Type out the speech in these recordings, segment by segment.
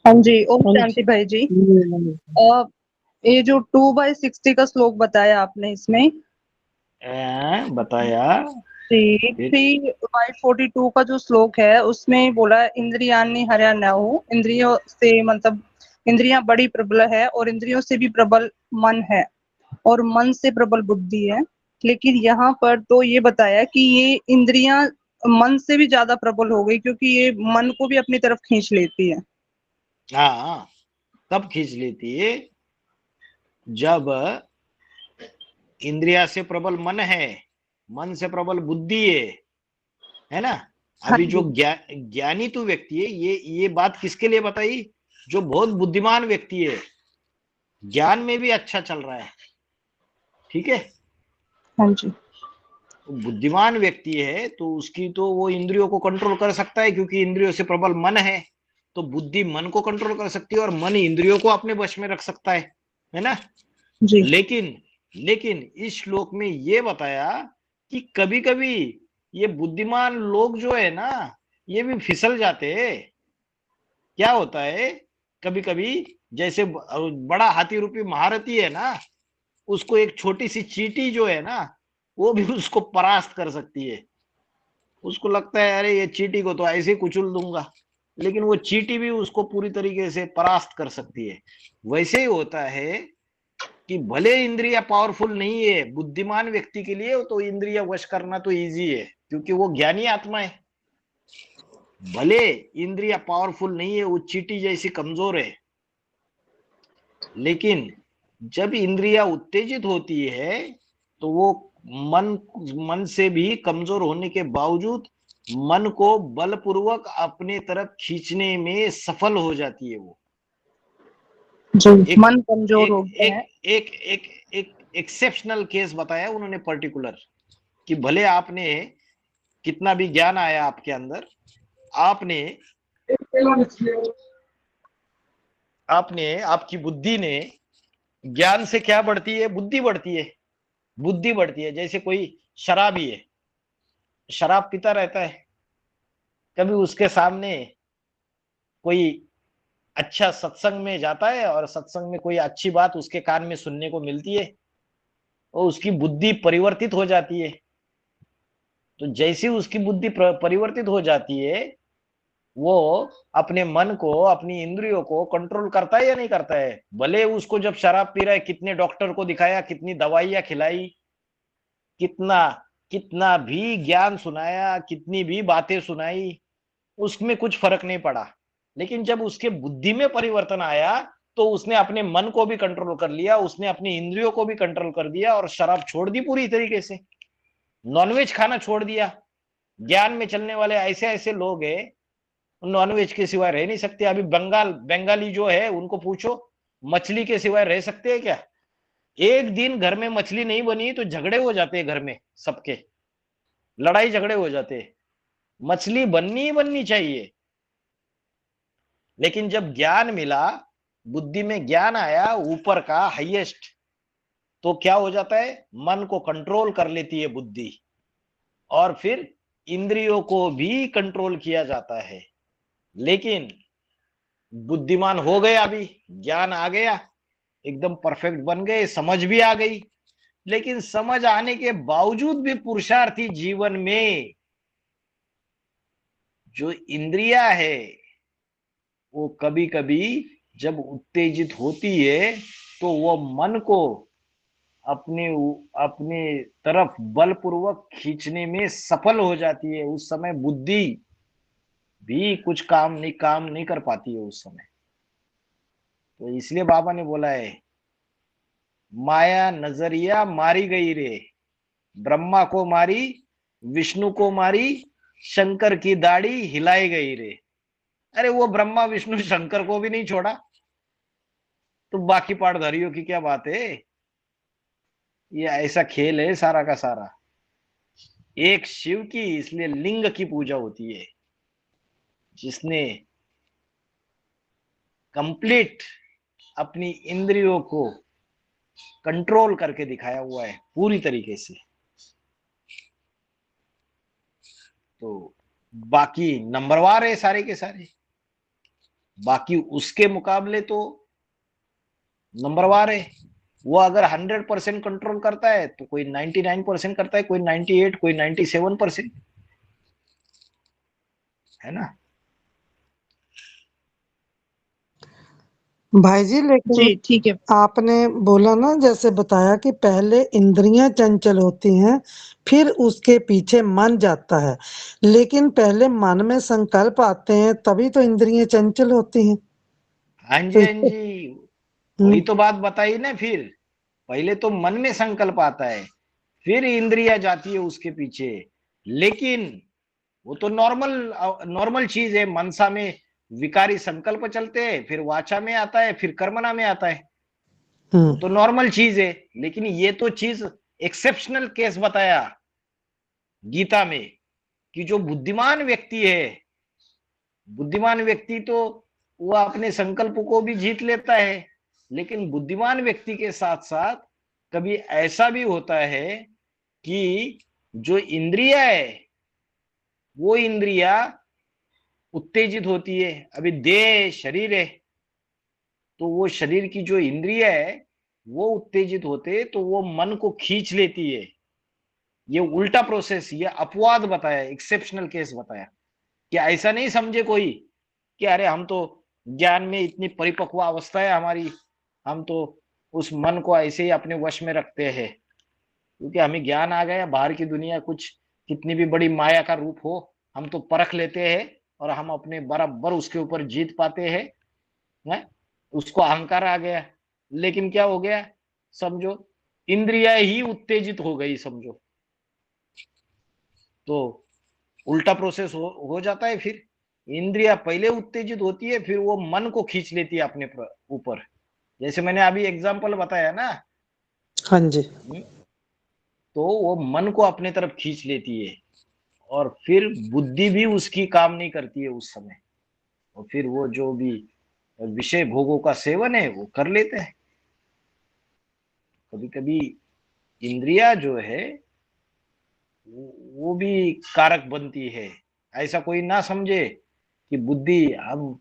हाँ जी, ओम शांति भाई जी। अ, ये जो 2/60 का श्लोक बताया आपने इसमें बताया थ्री फिर। 3/42 का जो श्लोक है उसमें बोला इंद्रियाणि हर्या नहुः, इंद्रियों से मतलब इंद्रियां बड़ी प्रबल है और इंद्रियों से भी प्रबल मन है और मन से प्रबल बुद्धि है। लेकिन यहाँ पर तो ये बताया कि ये इंद्रियां मन से भी ज्यादा प्रबल हो गई क्योंकि ये मन को भी अपनी तरफ खींच लेती है। हाँ, कब खींच लेती है? जब इंद्रिया से प्रबल मन है, मन से प्रबल बुद्धि है ना। हाँ अभी जो जी। ज्ञानी तो व्यक्ति है, ये बात किसके लिए बताई? जो बहुत बुद्धिमान व्यक्ति है, ज्ञान में भी अच्छा चल रहा है, ठीक है। हाँ जी। बुद्धिमान व्यक्ति है तो उसकी तो वो इंद्रियों को कंट्रोल कर सकता है, क्योंकि इंद्रियों से प्रबल मन है। तो बुद्धि मन को कंट्रोल कर सकती है और मन इंद्रियों को अपने वश में रख सकता है ना। जी। लेकिन लेकिन इस श्लोक में ये बताया कि कभी कभी ये बुद्धिमान लोग जो है ना, ये भी फिसल जाते हैं। क्या होता है, कभी कभी जैसे बड़ा हाथी रूपी महारथी है ना, उसको एक छोटी सी चींटी जो है ना, वो भी उसको परास्त कर सकती है। उसको लगता है अरे ये चींटी को तो ऐसे ही कुचल दूंगा, लेकिन वो चींटी भी उसको पूरी तरीके से परास्त कर सकती है। वैसे ही होता है कि भले इंद्रिया पावरफुल नहीं है, बुद्धिमान व्यक्ति के लिए तो इंद्रिया वश करना तो इजी है, क्योंकि वो ज्ञानी आत्मा है। भले इंद्रिया पावरफुल नहीं है, वो चींटी जैसी कमजोर है, लेकिन जब इंद्रिया उत्तेजित होती है तो वो मन मन से भी कमजोर होने के बावजूद मन को बलपूर्वक अपने तरफ खींचने में सफल हो जाती है। वो जी, एक मन कमजोर एक हो गया एक है। एक एक एक एक्सेप्शनल केस बताया उन्होंने पर्टिकुलर, कि भले आपने कितना भी ज्ञान आया आपके अंदर, आपने आपने आपकी बुद्धि ने, ज्ञान से क्या बढ़ती है? बुद्धि बढ़ती है। बुद्धि बढ़ती है। जैसे कोई शराबी है, शराब पीता रहता है, कभी उसके सामने कोई अच्छा सत्संग में जाता है और सत्संग में कोई अच्छी बात उसके कान में सुनने को मिलती है, और उसकी बुद्धि परिवर्तित हो जाती है। तो जैसी उसकी बुद्धि परिवर्तित हो जाती है, वो अपने मन को, अपनी इंद्रियों को कंट्रोल करता है या नहीं करता है? भले उसको जब शराब पी रहा है, कितने डॉक्टर को दिखाया, कितनी दवाइयां खिलाई, कितना कितना भी ज्ञान सुनाया, कितनी भी बातें सुनाई, उसमें कुछ फर्क नहीं पड़ा। लेकिन जब उसके बुद्धि में परिवर्तन आया, तो उसने अपने मन को भी कंट्रोल कर लिया, उसने अपनी इंद्रियों को भी कंट्रोल कर दिया और शराब छोड़ दी पूरी तरीके से, नॉनवेज खाना छोड़ दिया। ज्ञान में चलने वाले ऐसे ऐसे लोग हैं, नॉनवेज के सिवाय रह नहीं सकते। अभी बंगाली जो है उनको पूछो, मछली के सिवाय रह सकते हैं क्या? एक दिन घर में मछली नहीं बनी तो झगड़े हो जाते हैं घर में सबके, लड़ाई झगड़े हो जाते हैं। मछली बननी ही बननी चाहिए। लेकिन जब ज्ञान मिला, बुद्धि में ज्ञान आया ऊपर का हाईएस्ट, तो क्या हो जाता है? मन को कंट्रोल कर लेती है बुद्धि, और फिर इंद्रियों को भी कंट्रोल किया जाता है। लेकिन बुद्धिमान हो गए, अभी ज्ञान आ गया, एकदम परफेक्ट बन गए, समझ भी आ गई। लेकिन समझ आने के बावजूद भी पुरुषार्थी जीवन में जो इंद्रिया है, वो कभी कभी जब उत्तेजित होती है, तो वो मन को अपने अपने तरफ बलपूर्वक खींचने में सफल हो जाती है। उस समय बुद्धि भी कुछ काम नहीं कर पाती है उस समय। तो इसलिए बाबा ने बोला है, माया नजरिया मारी गई रे, ब्रह्मा को मारी, विष्णु को मारी, शंकर की दाढ़ी हिलाई गई रे। अरे वो ब्रह्मा विष्णु शंकर को भी नहीं छोड़ा, तो बाकी पाठधारियों की क्या बात है? ये ऐसा खेल है सारा का सारा। एक शिव की इसलिए लिंग की पूजा होती है, जिसने कंप्लीट अपनी इंद्रियों को कंट्रोल करके दिखाया हुआ है पूरी तरीके से। तो बाकी नंबरवार है सारे के सारे। बाकी उसके मुकाबले तो नंबरवार है। वो अगर 100% कंट्रोल करता है तो कोई 99% करता है, कोई 98, कोई 97%, है ना। भाई जी लेकिन जी ठीक है। आपने बोला ना, जैसे बताया कि पहले इंद्रियां चंचल होती हैं, फिर उसके पीछे मन जाता है, लेकिन पहले मन में संकल्प आते हैं तभी तो इंद्रियां चंचल होती हैं। हाँ तो जी, हाँ इससे जी, वही हम्म तो बात बताई ना। फिर पहले तो मन में संकल्प आता है, फिर इंद्रिया जाती है उसके पीछे। लेकिन वो तो नॉर्मल नॉर्मल चीज है। मनसा में विकारी संकल्प चलते हैं, फिर वाचा में आता है, फिर कर्मणा में आता है। वो हम्म तो नॉर्मल चीज है। लेकिन ये तो चीज एक्सेप्शनल केस बताया गीता में, कि जो बुद्धिमान व्यक्ति है, बुद्धिमान व्यक्ति तो वो अपने संकल्प को भी जीत लेता है। लेकिन बुद्धिमान व्यक्ति के साथ साथ कभी ऐसा भी होता है कि जो इंद्रिया है, वो इंद्रिया उत्तेजित होती है। अभी देह शरीर है, तो वो शरीर की जो इंद्रिया है वो उत्तेजित होते तो वो मन को खींच लेती है। ये उल्टा प्रोसेस, ये अपवाद बताया, एक्सेप्शनल केस बताया, कि ऐसा नहीं समझे कोई कि अरे हम तो ज्ञान में इतनी परिपक्व अवस्था है हमारी, हम तो उस मन को ऐसे ही अपने वश में रखते हैं, क्योंकि हमें ज्ञान आ गया। बाहर की दुनिया कुछ कितनी भी बड़ी माया का रूप हो, हम तो परख लेते हैं और हम अपने बराबर उसके ऊपर जीत पाते हैं, है? उसको अहंकार आ गया। लेकिन क्या हो गया, समझो इंद्रिया ही उत्तेजित हो गई, समझो। तो उल्टा प्रोसेस हो जाता है। फिर इंद्रिया पहले उत्तेजित होती है, फिर वो मन को खींच लेती है अपने ऊपर। जैसे मैंने अभी एग्जांपल बताया ना, हाँ जी। तो वो मन को अपने तरफ खींच लेती है, और फिर बुद्धि भी उसकी काम नहीं करती है उस समय, और फिर वो जो भी विषय भोगों का सेवन है वो कर लेते हैं। कभी कभी इंद्रिया जो है वो भी कारक बनती है। ऐसा कोई ना समझे कि बुद्धि हम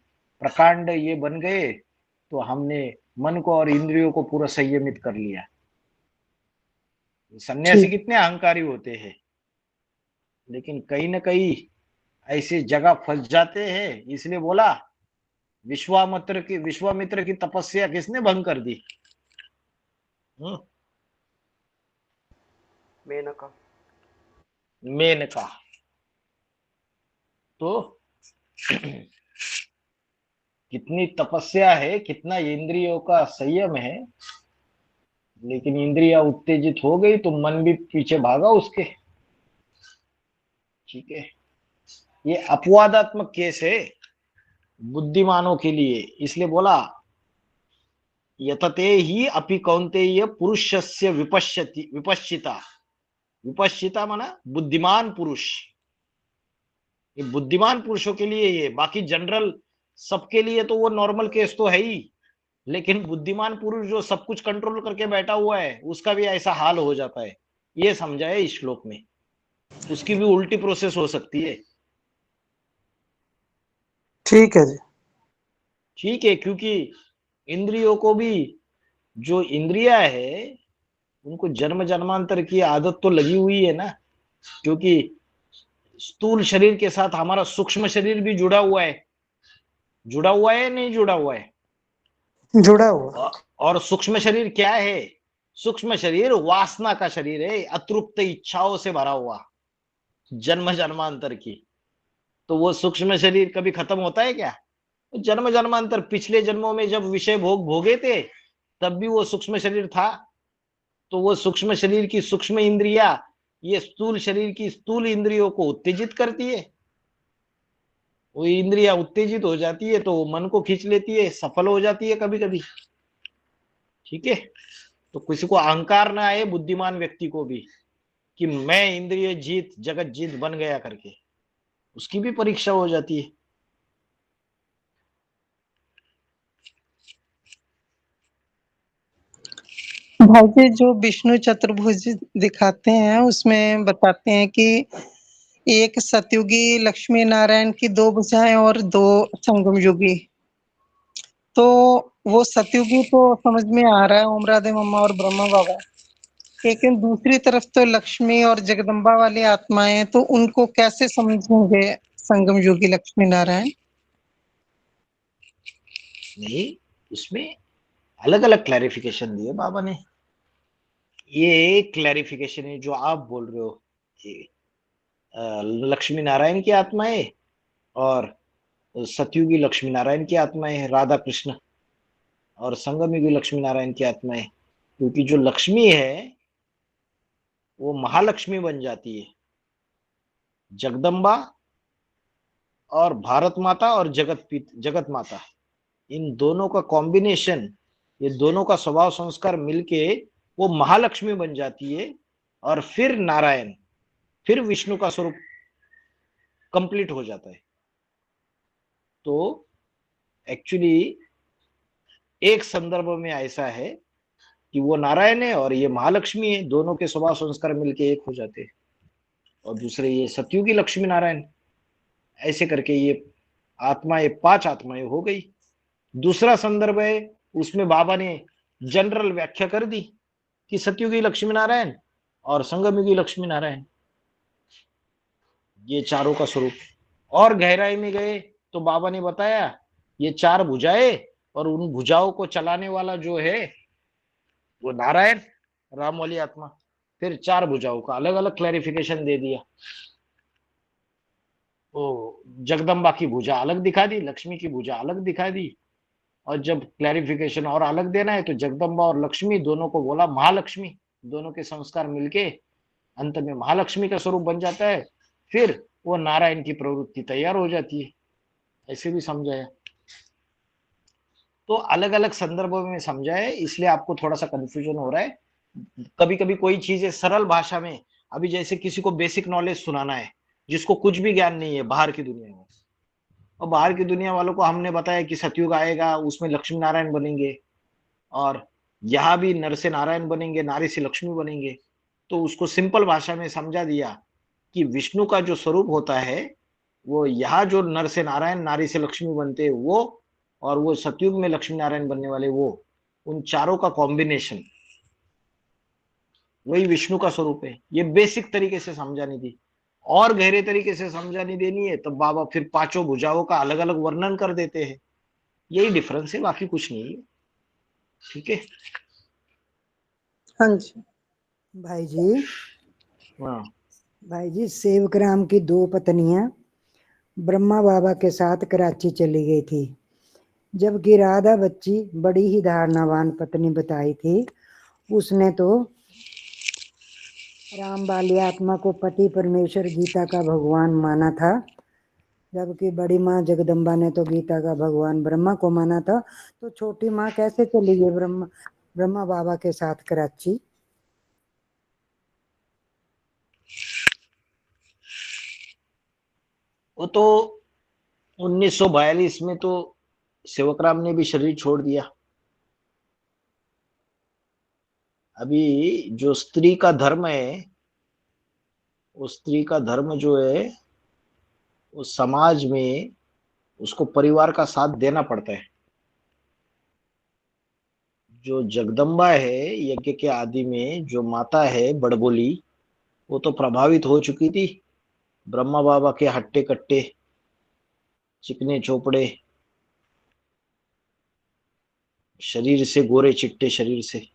प्रकांड ये बन गए तो हमने मन को और इंद्रियों को पूरा संयमित कर लिया। सन्यासी ठीक। कितने अहंकारी होते हैं, लेकिन कहीं ना कहीं ऐसे जगह फंस जाते हैं। इसलिए बोला, विश्वामित्र की तपस्या किसने भंग कर दी? हम्म, मेनका। मेनका। तो कितनी तपस्या है, कितना इंद्रियों का संयम है, लेकिन इंद्रिया उत्तेजित हो गई तो मन भी पीछे भागा उसके। ठीक है, ये अपवादात्मक केस है बुद्धिमानों के लिए। इसलिए बोला, यतते ही अपि कौन्तेय पुरुषस्य विपश्यति विपश्चिता। विपश्चिता माना बुद्धिमान पुरुष। ये बुद्धिमान पुरुषों के लिए, ये बाकी जनरल सबके लिए तो वो नॉर्मल केस तो है ही। लेकिन बुद्धिमान पुरुष जो सब कुछ कंट्रोल करके बैठा हुआ है, उसका भी ऐसा हाल हो जाता है। ये समझा है इस श्लोक में। उसकी भी उल्टी प्रोसेस हो सकती है। ठीक है जी। ठीक है, क्योंकि इंद्रियों को भी, जो इंद्रिया है उनको जन्म जन्मांतर की आदत तो लगी हुई है ना। क्योंकि स्थूल शरीर के साथ हमारा सूक्ष्म शरीर भी जुड़ा हुआ है। जुड़ा हुआ है, नहीं जुड़ा हुआ है? जुड़ा हुआ। और सूक्ष्म शरीर क्या है? सूक्ष्म शरीर वासना का शरीर है, अतृप्त इच्छाओं से भरा हुआ, जन्म जन्मांतर की। तो वो सूक्ष्म शरीर कभी खत्म होता है क्या? जन्म जन्मांतर पिछले जन्मों में जब विषय भोग भोगे थे, तब भी वो सूक्ष्म शरीर था। तो वो सूक्ष्म शरीर की सूक्ष्म इंद्रिया ये स्थूल शरीर की स्थूल इंद्रियों को उत्तेजित करती है। वो इंद्रिया उत्तेजित हो जाती है तो वो मन को खींच लेती है, सफल हो जाती है कभी कभी। ठीक है, तो किसी को अहंकार ना आए बुद्धिमान व्यक्ति को भी, कि मैं इंद्रिय जीत जगत जीत बन गया करके। उसकी भी परीक्षा हो जाती है। भाई जी जो विष्णु चतुर्भुज दिखाते हैं उसमें बताते हैं कि एक सतयुगी लक्ष्मी नारायण की दो भुजाएं और दो संगम युगी। तो वो सतयुगी तो समझ में आ रहा है, ओम राधे मम्मा और ब्रह्मा बाबा, लेकिन दूसरी तरफ तो लक्ष्मी और जगदम्बा वाली आत्माएं, तो उनको कैसे समझेंगे संगम योगी लक्ष्मी नारायण? नहीं, उसमें अलग अलग क्लैरिफिकेशन दिए बाबा ने। ये एक क्लैरिफिकेशन है जो आप बोल रहे हो, ये लक्ष्मी नारायण की आत्माएं और सतयुगी लक्ष्मी नारायण की आत्माएं, राधा कृष्ण और संगमयुगी लक्ष्मी नारायण की आत्माएं। क्योंकि जो लक्ष्मी है वो महालक्ष्मी बन जाती है, जगदम्बा और भारत माता और जगत माता, इन दोनों का कॉम्बिनेशन, ये दोनों का स्वभाव संस्कार मिलके वो महालक्ष्मी बन जाती है। और फिर नारायण, फिर विष्णु का स्वरूप कंप्लीट हो जाता है। तो एक्चुअली एक संदर्भ में ऐसा है कि वो नारायण है और ये महालक्ष्मी है, दोनों के स्वभाव संस्कार मिलके एक हो जाते हैं। और दूसरे ये सतयुगी लक्ष्मी नारायण, ऐसे करके ये आत्माएं, 5 आत्माएं हो गई। दूसरा संदर्भ है, उसमें बाबा ने जनरल व्याख्या कर दी कि सतयुगी लक्ष्मी नारायण और संगमयुगी लक्ष्मी नारायण, ये चारों का स्वरूप। और गहराई में गए तो बाबा ने बताया ये 4 भुजाएं, और उन भुजाओं को चलाने वाला जो है वो नारायण, राम वाली आत्मा। फिर 4 भुजाओं का अलग अलग क्लैरिफिकेशन दे दिया। वो जगदम्बा की भुजा अलग दिखा दी, लक्ष्मी की भुजा अलग दिखा दी। और जब क्लैरिफिकेशन और अलग देना है तो जगदम्बा और लक्ष्मी दोनों को बोला महालक्ष्मी, दोनों के संस्कार मिलके अंत में महालक्ष्मी का स्वरूप बन जाता है। फिर वो नारायण की प्रवृत्ति तैयार हो जाती है, ऐसे भी समझाया। तो अलग अलग संदर्भों में समझाया, इसलिए आपको थोड़ा सा कंफ्यूजन हो रहा है। कभी कभी कोई चीजें सरल भाषा में, अभी जैसे किसी को बेसिक नॉलेज सुनाना है जिसको कुछ भी ज्ञान नहीं है बाहर की दुनिया में, और बाहर की दुनिया वालों को हमने बताया कि सतयुग आएगा, उसमें लक्ष्मी नारायण बनेंगे, और यहाँ भी नर से नारायण बनेंगे, नारी से लक्ष्मी बनेंगे। तो उसको सिंपल भाषा में समझा दिया कि विष्णु का जो स्वरूप होता है वो यहाँ जो नर से नारायण, नारी से लक्ष्मी बनते हैं वो, और वो सतयुग में लक्ष्मी नारायण बनने वाले वो, उन चारों का कॉम्बिनेशन वही विष्णु का स्वरूप है। ये बेसिक तरीके से समझानी थी। और गहरे तरीके से समझानी देनी है तो बाबा फिर 5 भुजाओं का अलग अलग वर्णन कर देते हैं। यही डिफरेंस है, बाकी कुछ नहीं है। ठीक है। हाँ जी। भाई जी, हाँ भाई जी, सेवक राम की 2 पत्नियां ब्रह्मा बाबा के साथ कराची चली गई थी, जबकि राधा बच्ची बड़ी ही धारणावान पत्नी बताई थी। उसने तो राम वाली आत्मा को पति परमेश्वर, गीता का भगवान माना था, जबकि बड़ी माँ जगदम्बा ने तो गीता का भगवान ब्रह्मा को माना था। तो छोटी माँ कैसे चली गई ब्रह्मा बाबा के साथ कराची? वो तो 1942 में तो सेवकराम ने भी शरीर छोड़ दिया। अभी जो स्त्री का धर्म है, वो स्त्री का धर्म जो है वो समाज में उसको परिवार का साथ देना पड़ता है। जो जगदम्बा है यज्ञ के आदि में जो माता है बड़बोली, वो तो प्रभावित हो चुकी थी ब्रह्मा बाबा के हट्टे कट्टे, चिकने चोपड़े शरीर से, गोरे चिट्टे शरीर से।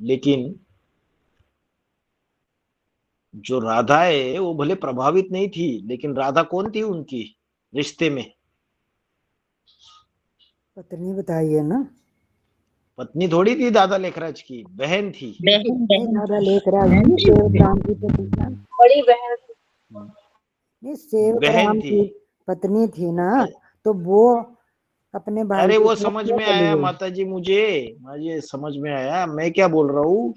लेकिन जो राधा है वो भले प्रभावित नहीं थी, लेकिन राधा कौन थी उनकी रिश्ते में? पत्नी बताइए ना। पत्नी थोड़ी थी दादा लेखराज की, बहन थी। नहीं, दादा लेखराज की सेवक राम की पत्नी, बड़ी बहन। नहीं सेवक बहन राम थी। की पत्नी थी ना, तो वो अपने भाई अरे के वो साथ समझ क्यों में चली आया गई? माता जी, मुझे समझ में आया। मैं क्या बोल रहा हूँ,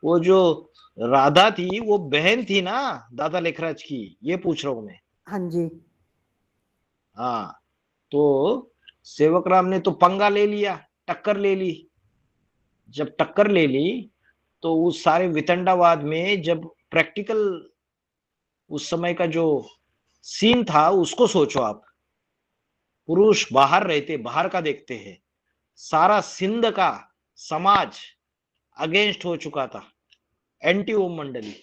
वो जो राधा थी वो बहन थी ना दादा लेखराज की, ये पूछ रहा हूँ मैं। हाँ जी। हाँ, तो सेवक राम ने तो पंगा ले लिया, टक्कर ले ली। जब टक्कर ले ली तो उस सारे वितंडावाद में जब प्रैक्टिकल उस समय का जो सीन था उसको सोचो आप। पुरुष बाहर रहते, बाहर का देखते हैं। सारा सिंध का समाज अगेंस्ट हो चुका था, एंटी ओम मंडली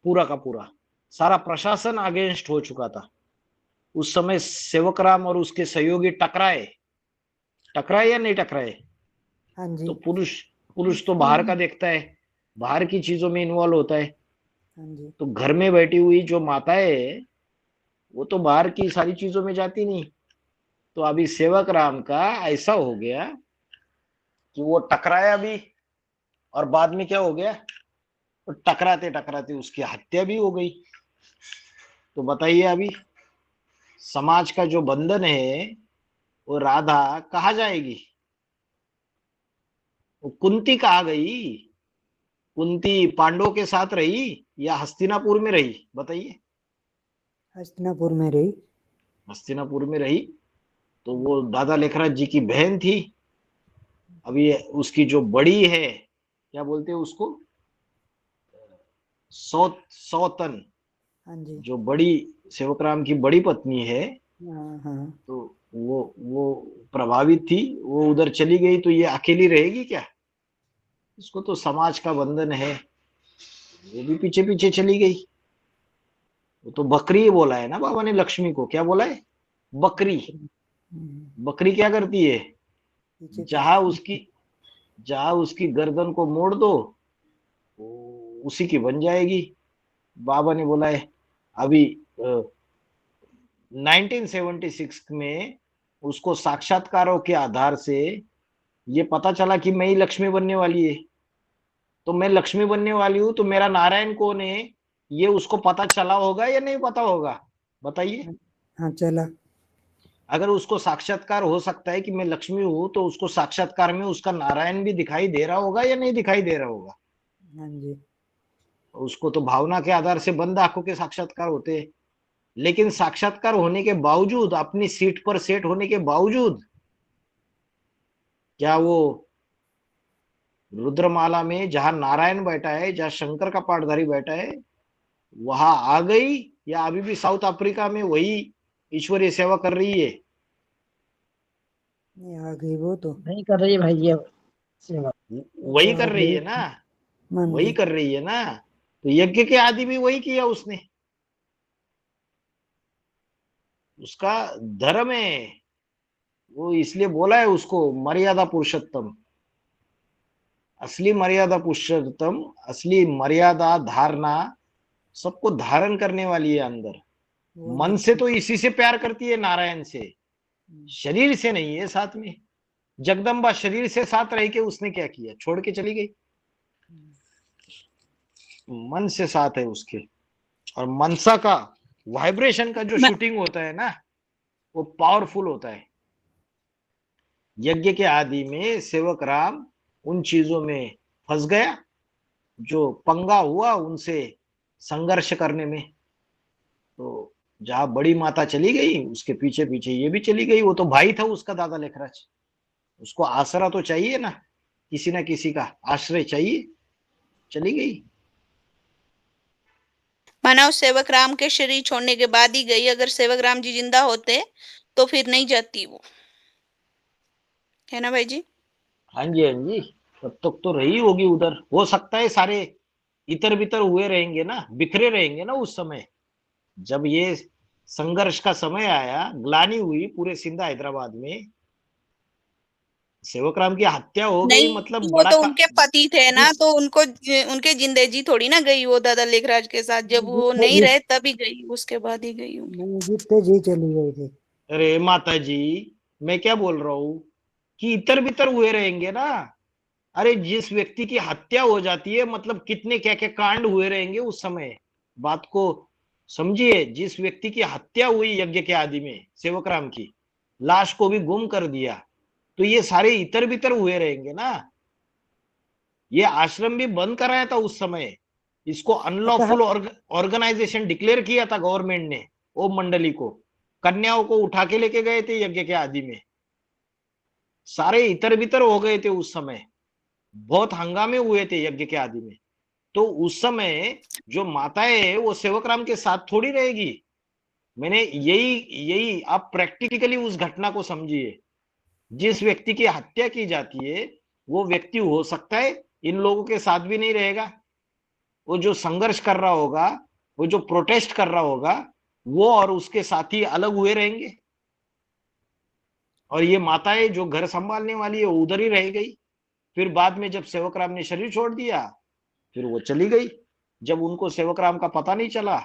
पूरा का पूरा, सारा प्रशासन अगेंस्ट हो चुका था। उस समय सेवकराम और उसके सहयोगी टकराए या नहीं टकराए? हाँ जी। तो पुरुष तो बाहर का देखता है, बाहर की चीजों में इन्वॉल्व होता है। हाँ जी। तो घर में बैठी हुई जो माताएं है वो तो बाहर की सारी चीजों में जाती नहीं। तो अभी सेवक राम का ऐसा हो गया कि वो टकराया भी, और बाद में क्या हो गया, तो टकराते टकराते उसकी हत्या भी हो गई। तो बताइए अभी समाज का जो बंधन है वो राधा कहाँ जाएगी? वो कुंती कहाँ गई? कुंती पांडवों के साथ रही या हस्तिनापुर में रही? बताइए। हस्तिनापुर में रही। हस्तिनापुर में रही। तो वो दादा लेखराज जी की बहन थी। अभी उसकी जो बड़ी है, क्या बोलते हैं उसको, सौतन, हाँ जी। जो बड़ी सेवकराम की बड़ी पत्नी है, हाँ हाँ। तो वो प्रभावित थी, वो उधर चली गई। तो ये अकेली रहेगी क्या? इसको तो समाज का बंधन है, ये भी पीछे पीछे चली गई। वो तो बकरी बोला है ना बाबा ने लक्ष्मी को, क्या बोला है? बकरी। बकरी क्या करती है? पीछे जहां उसकी गर्दन को मोड़ दो वो उसी की बन जाएगी। बाबा ने बोला है अभी 1976 में उसको साक्षात्कारों के आधार से ये पता चला कि मैं ही लक्ष्मी बनने वाली है। तो मैं लक्ष्मी बनने वाली हूं तो मेरा नारायण कौन है, ये उसको पता चला होगा या नहीं पता होगा? बताइए। हाँ चला। अगर उसको साक्षात्कार हो सकता है कि मैं लक्ष्मी हूं, तो उसको साक्षात्कार में उसका नारायण भी दिखाई दे रहा होगा या नहीं दिखाई दे रहा होगा? हाँ जी। उसको तो भावना के आधार से बंद आंखों के साक्षात्कार होते हैं। लेकिन साक्षात्कार होने के बावजूद, अपनी सीट पर सेट होने के बावजूद, क्या वो रुद्रमाला में जहां नारायण बैठा है, जहां शंकर का पाठधारी बैठा है, वहां आ गई, या अभी भी साउथ अफ्रीका में वही ईश्वरीय सेवा कर रही है? नहीं आ गई वो तो। नहीं कर रही है भाई ये सेवा। वही आ कर रही गई। है ना, मान वही जी। कर रही है ना। तो यज्ञ के आदि भी वही किया उसने, उसका धर्म है वो, इसलिए बोला है उसको मर्यादा पुरुषोत्तम। असली मर्यादा पुरुषोत्तम, असली मर्यादा धारणा सबको धारण करने वाली है अंदर। वो मन से लक्ष्मी। तो इसी से प्यार करती है, नारायण से, शरीर से नहीं है साथ में। जगदम्बा शरीर से साथ रह के उसने क्या किया, छोड़ के चली गई। मन से साथ है उसके। और मनसा का वाइब्रेशन का जो मैं शूटिंग होता है ना, वो पावरफुल होता है। यज्ञ के आदि में सेवक राम उन चीजों में फंस गया, जो पंगा हुआ उनसे संघर्ष करने में। तो जहां बड़ी माता चली गई, उसके पीछे पीछे ये भी चली गई। वो तो भाई था उसका, दादा लेखराज, उसको आसरा तो चाहिए ना, किसी ना किसी का आश्रय चाहिए। चली गई। माना उस सेवक राम के शरीर छोड़ने के बाद ही गई, अगर सेवक राम जी जिंदा होते तो फिर नहीं जाती वो, है ना भाई जी? हाँ जी, हाँ जी, तब तक तो रही होगी उधर। हो सकता है सारे इतर बितर हुए रहेंगे ना, बिखरे रहेंगे ना उस समय। जब ये संघर्ष का समय आया, ग्लानि हुई पूरे सिंध हैदराबाद में, सेवक राम की हत्या हो गई, नहीं, मतलब वो बड़ा तो का उनके पति थे ना, जिस तो उनको उनके जिंदे जी थोड़ी ना गई वो दादा लेखराज के साथ, जब वो जीते नहीं जी। रहे तभी गई, उसके बाद ही गई होंगी। नहीं जीते जी चली गई थी। अरे माता जी, मैं क्या बोल रहा हूं कि इतर बितर हुए रहेंगे ना। अरे जिस व्यक्ति की हत्या हो जाती है, मतलब कितने क्या क्या कांड हुए रहेंगे उस समय। बात को समझिए, जिस व्यक्ति की हत्या हुई यज्ञ के आदि में, सेवक राम की लाश को भी गुम कर दिया, तो ये सारे इतर बितर हुए रहेंगे ना। ये आश्रम भी बंद कराया था उस समय, इसको अच्छा। अनलॉफुल ऑर्गेनाइजेशन डिक्लेयर किया था गवर्नमेंट ने। ओम मंडली को, कन्याओं को उठा के लेके गए थे यज्ञ के आदि में, सारे इतर बितर हो गए थे उस समय, बहुत हंगामे हुए थे यज्ञ के आदि में। तो उस समय जो माताएं वो सेवक राम के साथ थोड़ी रहेगी, मैंने यही यही आप प्रैक्टिकली उस घटना को समझिए। जिस व्यक्ति की हत्या की जाती है वो व्यक्ति हो सकता है इन लोगों के साथ भी नहीं रहेगा, वो जो संघर्ष कर रहा होगा, वो जो प्रोटेस्ट कर रहा होगा, वो और उसके साथी अलग हुए रहेंगे, और ये माताएं जो घर संभालने वाली है उधर ही रह गई। फिर बाद में जब सेवकराम ने शरीर छोड़ दिया फिर वो चली गई। जब उनको सेवकराम का पता नहीं चला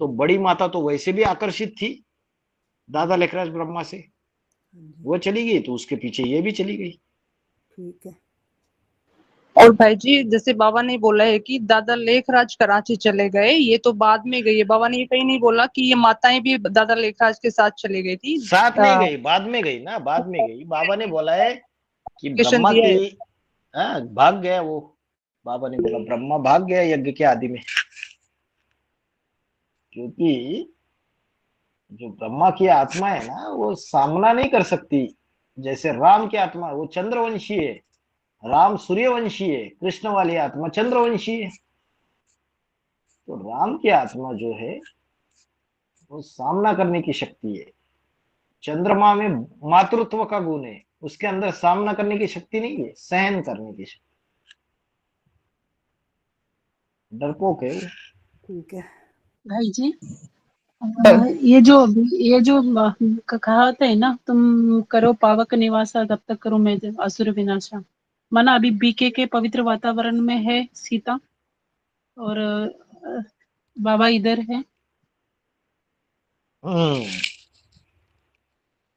तो बड़ी माता तो वैसे भी आकर्षित थी दादा लेखराज ब्रह्मा से, हाँ जी, वो चली गई तो उसके पीछे ये भी चली गई। ठीक है। और भाई जी जैसे बाबा ने बोला है कि दादा लेखराज कराची चले गए, ये तो बाद में गई है। बाबा ने ये कहीं नहीं बोला कि ये माताएं भी दादा लेखराज के साथ चली गई थी। साथ नहीं गई, बाद में गई ना, बाद में गई। बाबा ने बोला है कि क्वेश्चन ब्रह्मा दिया की, है। हाँ भाग गया वो। बाबा ने बोला ब्रह्मा भाग गया यज्ञ के आदि में, क्योंकि जो ब्रह्मा की आत्मा है ना वो सामना नहीं कर सकती। जैसे राम की आत्मा वो चंद्रवंशी है, राम सूर्यवंशी है, कृष्ण वाली आत्मा चंद्रवंशी है। तो राम की आत्मा जो है वो सामना करने की शक्ति है। चंद्रमा में मातृत्व का गुण है, उसके अंदर सामना करने की शक्ति नहीं है, सहन करने की शक्ति। डरपोक है वो। ठीक है। भाई जी ये जो कहावत है ना, तुम करो पावक निवासा तब तक करो मैं असुर विनाशा। माना अभी बीके के पवित्र वातावरण में है सीता, और बाबा इधर है।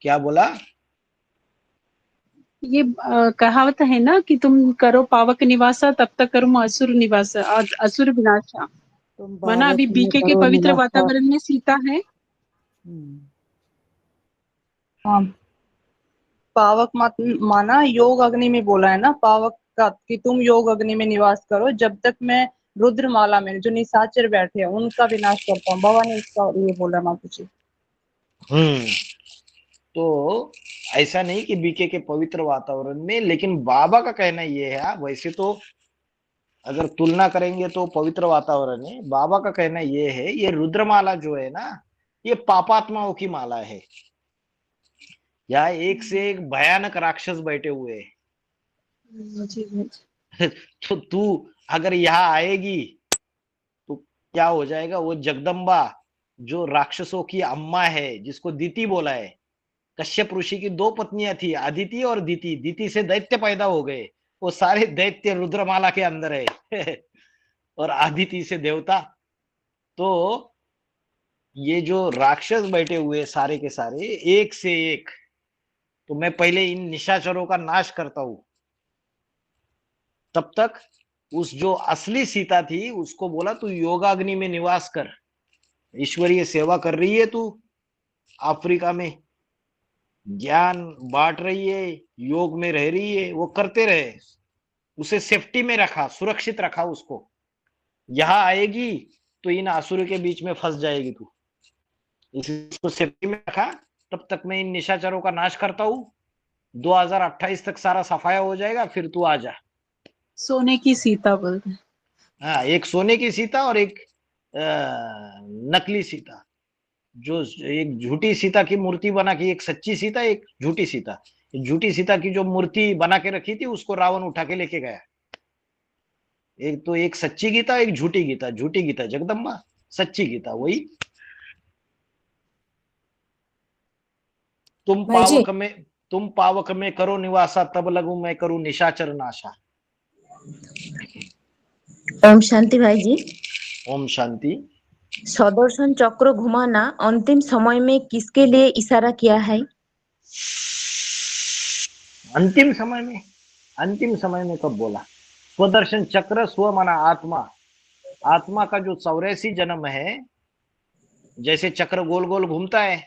क्या बोला? ये कहावत है ना कि तुम करो पावक निवासा तब तक करो मैं असुर निवासा, असुर विनाशा। तुम माना पावक अभी में बीके के करो पवित्र निवासा। वातावरण में सीता है। हाँ, पावक मत माना योग अग्नि में बोला है ना पावक का, कि तुम योग अग्नि में निवास करो जब तक मैं रुद्रमाला में जो निशाचर बैठे हैं उनका विनाश करता हूँ। बाबा ने इसका ये बोला माता जी। हम्म तो ऐसा नहीं कि बीके के पवित्र वातावरण में, लेकिन बाबा का कहना ये है, वैसे तो अगर तुलना करेंगे तो पवित्र वातावरण है। बाबा का कहना ये है ये रुद्रमाला जो है ना ये पापात्माओं की माला है। यहाँ एक से एक भयानक राक्षस बैठे हुए हैं। तो तू अगर यहाँ आएगी तो क्या हो जाएगा? वो जगदम्बा जो राक्षसों की अम्मा है, जिसको दीति बोला है, कश्यप ऋषि की दो पत्नियां थी, अदिति और दीति। दीति से दैत्य पैदा हो गए, वो सारे दैत्य रुद्रमाला के अंदर है और अदिति से देवता। तो ये जो राक्षस बैठे हुए सारे के सारे एक से एक, तो मैं पहले इन निशाचरों का नाश करता हूं। तब तक उस जो असली सीता थी उसको बोला तू योगाग्नि में निवास कर, ईश्वरीय सेवा कर रही है तू, अफ्रीका में ज्ञान बांट रही है, योग में रह रही है, वो करते रहे। उसे सेफ्टी में रखा, सुरक्षित रखा उसको। यहां आएगी तो इन असुर के बीच में फंस जाएगी तू, इसको सेफ्टी में रखा। तब तक मैं इन निशाचरों का नाश करता हूं, 2028 तक सारा सफाया हो जाएगा, फिर तू आ जा। सोने की सीता बोलते हैं। हाँ, एक सोने की सीता और एक नकली सीता, जो एक झूठी सीता की मूर्ति बना के, एक सच्ची सीता एक झूठी सीता। झूठी सीता की जो मूर्ति बना के रखी थी उसको रावण उठा के लेके गया। एक तो एक सच्ची गीता एक झूठी गीता, झूठी गीता जगदम्बा, सच्ची गीता वही। तुम भाई जी पावक में तुम पावक में करो निवासा तब लगू मैं करूं निशाचर नाशा। ओम शांति भाई जी। ओम शांति। सुदर्शन चक्र घुमाना अंतिम समय में किसके लिए इशारा किया है? अंतिम समय में? अंतिम समय में कब बोला? स्वदर्शन चक्र, स्व माना आत्मा, आत्मा का जो 84 जन्म है, जैसे चक्र गोल गोल घूमता है,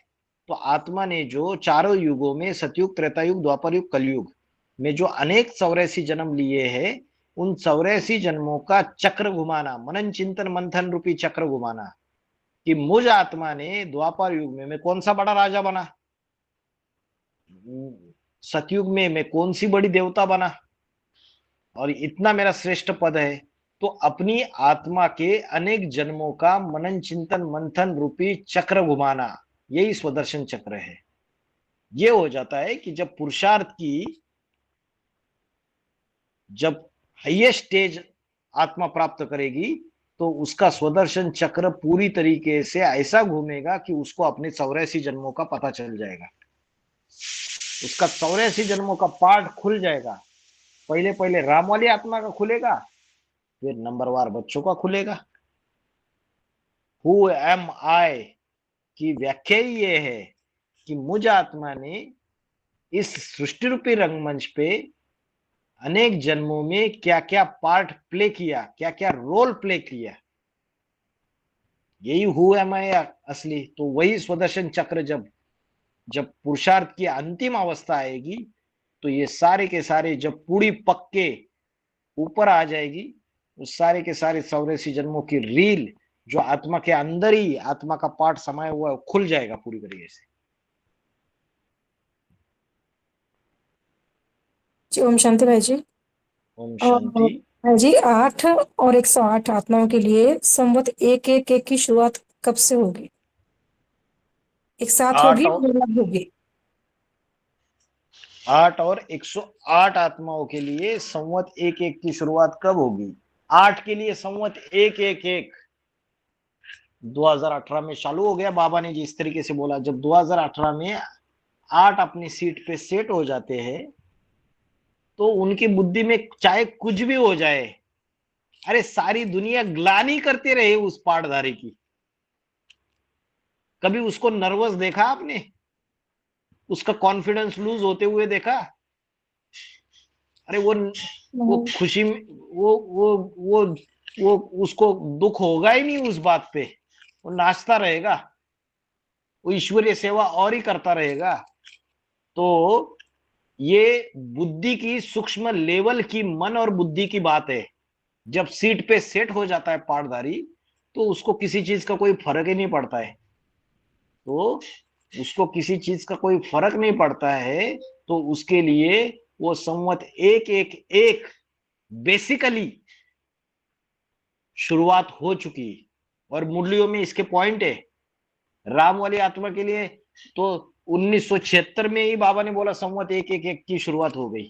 तो आत्मा ने जो चारों युगों में सतयुग, त्रेता युग, द्वापर युग, कलयुग में जो अनेक 84 जन्म लिए हैं, उन 84 जन्मों का चक्र घुमाना, मनन चिंतन मंथन रूपी चक्र घुमाना, कि मुझ आत्मा ने द्वापर युग में मैं कौन सा बड़ा राजा बना, सतयुग में मैं कौन सी बड़ी देवता बना, और इतना मेरा श्रेष्ठ पद है। तो अपनी आत्मा के अनेक जन्मों का मनन चिंतन मंथन रूपी चक्र घुमाना, यही स्वदर्शन चक्र है। ये हो जाता है कि जब पुरुषार्थ की जब हाईएस्ट स्टेज आत्मा प्राप्त करेगी तो उसका स्वदर्शन चक्र पूरी तरीके से ऐसा घूमेगा कि उसको अपने 84 जन्मों का पता चल जाएगा। उसका 84 जन्मों का पाठ खुल जाएगा। पहले पहले राम वाली आत्मा का खुलेगा, फिर नंबरवार बच्चों का खुलेगा। हु एम आई की व्याख्या ही ये है कि मुझ आत्मा ने इस सृष्टि रूपी रंगमंच पे अनेक जन्मों में क्या क्या पार्ट प्ले किया, क्या क्या रोल प्ले किया, यही हु एम आई असली। तो वही स्वदर्शन चक्र जब जब पुरुषार्थ की अंतिम अवस्था आएगी तो ये सारे के सारे जब पूरी पक के ऊपर आ जाएगी, उस सारे के सारे 84 जन्मों की रील जो आत्मा के अंदर ही आत्मा का पार्ट समाया हुआ है खुल जाएगा पूरी तरीके से। जी ओम शांति भाई जी। ओम शांति। भाई जी 8 और 108 आत्माओं के लिए संवत 111 की शुरुआत कब से होगी? एक साथ 8 होगी और या अलग होगी? 8 और 108 आत्माओं के लिए संवत 111 की शुरुआत कब होगी? 8 के लिए संवत 111 2018 में चालू हो गया। बाबा ने जिस तरीके से बोला, जब 2018 में 8 अपनी सीट पे सेट हो जाते हैं तो उनकी बुद्धि में चाहे कुछ भी हो जाए, अरे सारी दुनिया ग्लानि करते रहे उस पाठधारी की, कभी उसको नर्वस देखा आपने? उसका कॉन्फिडेंस लूज होते हुए देखा? अरे वो खुशी में वो उसको दुख होगा ही नहीं उस बात पे, वो नाचता रहेगा, वो ईश्वरीय सेवा और ही करता रहेगा। तो ये बुद्धि की सूक्ष्म लेवल की मन और बुद्धि की बात है। जब सीट पे सेट हो जाता है पाठधारी तो उसको किसी चीज का कोई फर्क ही नहीं पड़ता है। तो उसको किसी चीज का कोई फर्क नहीं पड़ता है तो उसके लिए वो संवत 111 बेसिकली शुरुआत हो चुकी। और मुरलियों में इसके पॉइंट है। राम वाली आत्मा के लिए तो 1976 में ही बाबा ने बोला संवत 111 की शुरुआत हो गई।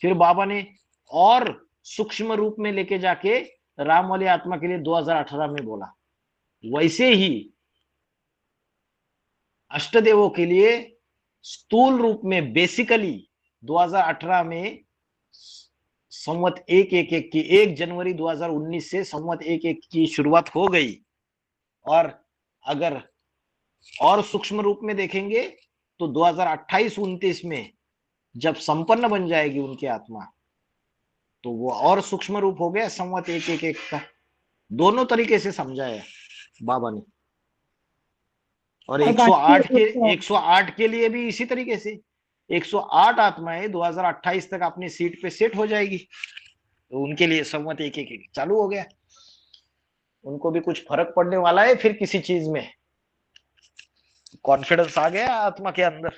फिर बाबा ने और सूक्ष्म रूप में लेके जाके राम वाली आत्मा के लिए 2018 में बोला। वैसे ही अष्टदेवों के लिए स्थूल रूप में बेसिकली 2018 में संवत 111 की 1 जनवरी 2019 से संवत 111 की शुरुआत हो गई। और अगर और सूक्ष्म रूप में देखेंगे तो 2028-29 में जब संपन्न बन जाएगी उनकी आत्मा तो वो और सूक्ष्म रूप हो गया संवत 111 का। दोनों तरीके से समझाया बाबा ने। और 108 के लिए भी इसी तरीके से 108 आत्माएं 2028 तक अपनी सीट पे सेट हो जाएगी तो उनके लिए संवत 111 चालू हो गया। उनको भी कुछ फर्क पड़ने वाला है फिर किसी चीज में, कॉन्फिडेंस आ गया आत्मा के अंदर।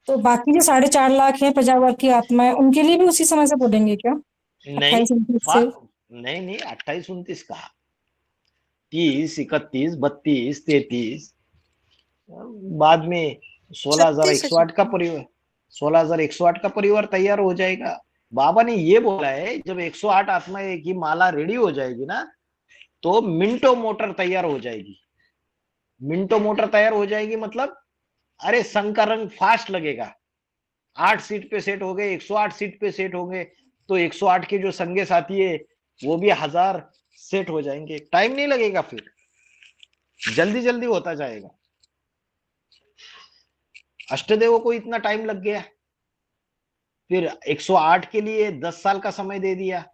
तो बाकी जो 4.5 लाख है प्रजावर्ग की आत्माएं उनके लिए भी उसी समय से बोलेंगे क्या? नहीं 28-29 से? नहीं 28-29 कहा, 30, 31, 32, 33 बाद में 16,108 का परिवार 16,108 का परिवार तैयार हो जाएगा। बाबा ने ये बोला है जब 108 आत्माएं की माला रेडी हो जाएगी ना तो मिंटो मोटर तैयार हो जाएगी। मिंटो मोटर तैयार हो जाएगी मतलब अरे संघ का रंग फास्ट लगेगा। 8 सीट पे सेट हो गए, 108 सीट पे सेट होंगे तो 108 के जो संगे साथी है वो भी 1000 सेट हो जाएंगे। टाइम नहीं लगेगा, फिर जल्दी जल्दी होता जाएगा। अष्टदेवों को इतना टाइम लग गया, फिर 108 के लिए 10 साल का समय दे दिया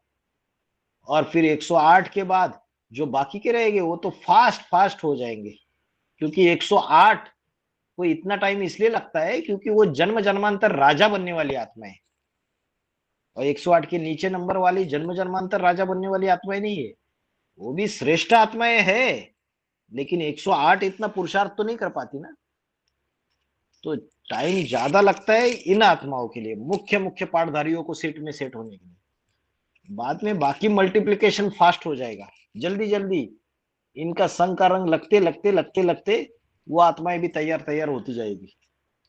और फिर 108 के बाद जो बाकी के रहेंगे वो तो फास्ट हो जाएंगे। क्योंकि 108 को इतना टाइम इसलिए लगता है क्योंकि वो जन्म जन्मांतर राजा बनने वाली आत्मा है और 108 के नीचे नंबर वाली जन्म जन्मांतर राजा बनने वाली आत्माएं नहीं है, वो भी श्रेष्ठ आत्माएं है लेकिन 108 इतना पुरुषार्थ तो नहीं कर पाती ना। तो टाइम ज्यादा लगता है इन आत्माओं के लिए, मुख्य पाठधारियों को सेट में सेट होने के लिए। बाद में बाकी मल्टीप्लिकेशन फास्ट हो जाएगा, जल्दी जल्दी इनका संग का रंग लगते लगते लगते लगते वो आत्माएं भी तैयार होती जाएगी,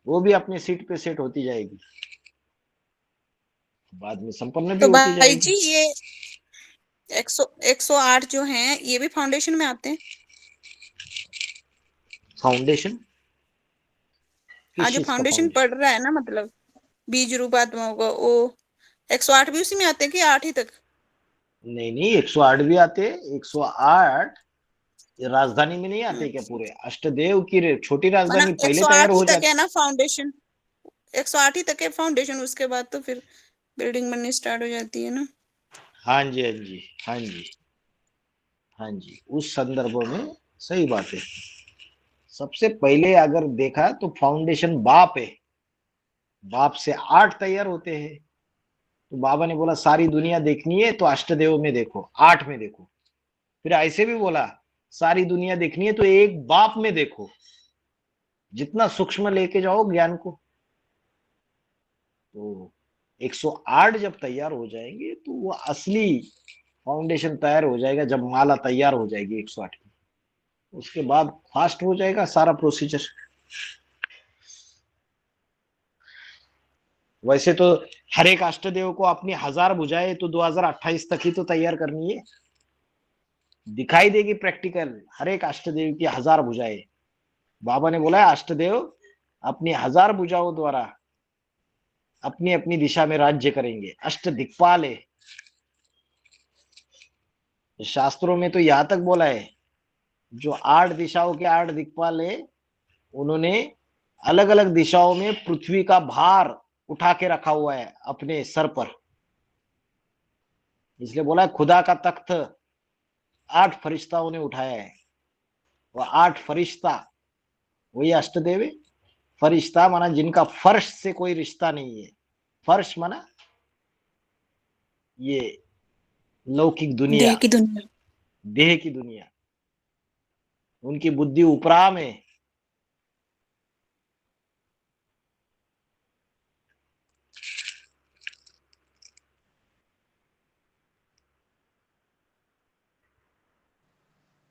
वो भी अपनी सीट पे सेट होती जाएगी, बाद में संपन्न भी तो होती भाई जाएगी। जी ये 108 जो हैं ये भी फाउंडेशन में आते हैं? फाउंडेशन हाँ, किस जो चीज का फाउंडेशन फाउंडेशन? पढ़ रहा है ना, मतलब बीज रूप आत्माओं का, वो 108 भी उसी में आते हैं कि 8 ही तक? नहीं नहीं, 108 भी आते। 108 राजधानी में नहीं आते क्या पूरे? अष्टदेव की छोटी माना राजधानी पहले तैयार 108 ही हो तक है जाती। ना फाउंडेशन, 108 ही तक है फाउंडेशन, उसके बाद तो फिर बिल्डिंग बननी स्टार्ट हो जाती है ना। हाँ जी, हाँ जी, हाँ जी, हाँ जी, उस संदर्भ में सही बात है। सबसे पहले अगर देखा तो फाउंडेशन बाप है, बाप से 8 तैयार होते हैं। तो बाबा ने बोला सारी दुनिया देखनी है तो अष्टदेव में देखो, 8 में देखो। फिर ऐसे भी बोला सारी दुनिया देखनी है तो एक बाप में देखो, जितना सूक्ष्म लेके जाओ ज्ञान को। तो 108 जब तैयार हो जाएंगे तो वो असली फाउंडेशन तैयार हो जाएगा, जब माला तैयार हो जाएगी 108 की। उसके बाद फास्ट हो जाएगा सारा प्रोसीजर। वैसे तो हर एक अष्टदेव को अपनी 1000 भुजाएं तो 2028 तक ही तो तैयार करनी है, दिखाई देगी प्रैक्टिकल हर एक अष्टदेव की 1000 भुजाएं। बाबा ने बोला है अष्टदेव अपनी 1000 भुजाओं द्वारा अपनी अपनी दिशा में राज्य करेंगे, अष्ट दिक्पाल है। शास्त्रों में तो यहां तक बोला है जो 8 दिशाओं के 8 दिक्पाल है, उन्होंने अलग अलग दिशाओं में पृथ्वी का भार उठा के रखा हुआ है अपने सर पर। इसलिए बोला है खुदा का तख्त 8 फरिश्ताओं ने उठाया है। वह 8 फरिश्ता वही अष्टदेव है। फरिश्ता माना जिनका फर्श से कोई रिश्ता नहीं है। फर्श माना ये लौकिक दुनिया, देह की दुनिया। देह की दुनिया। उनकी बुद्धि उपराम है।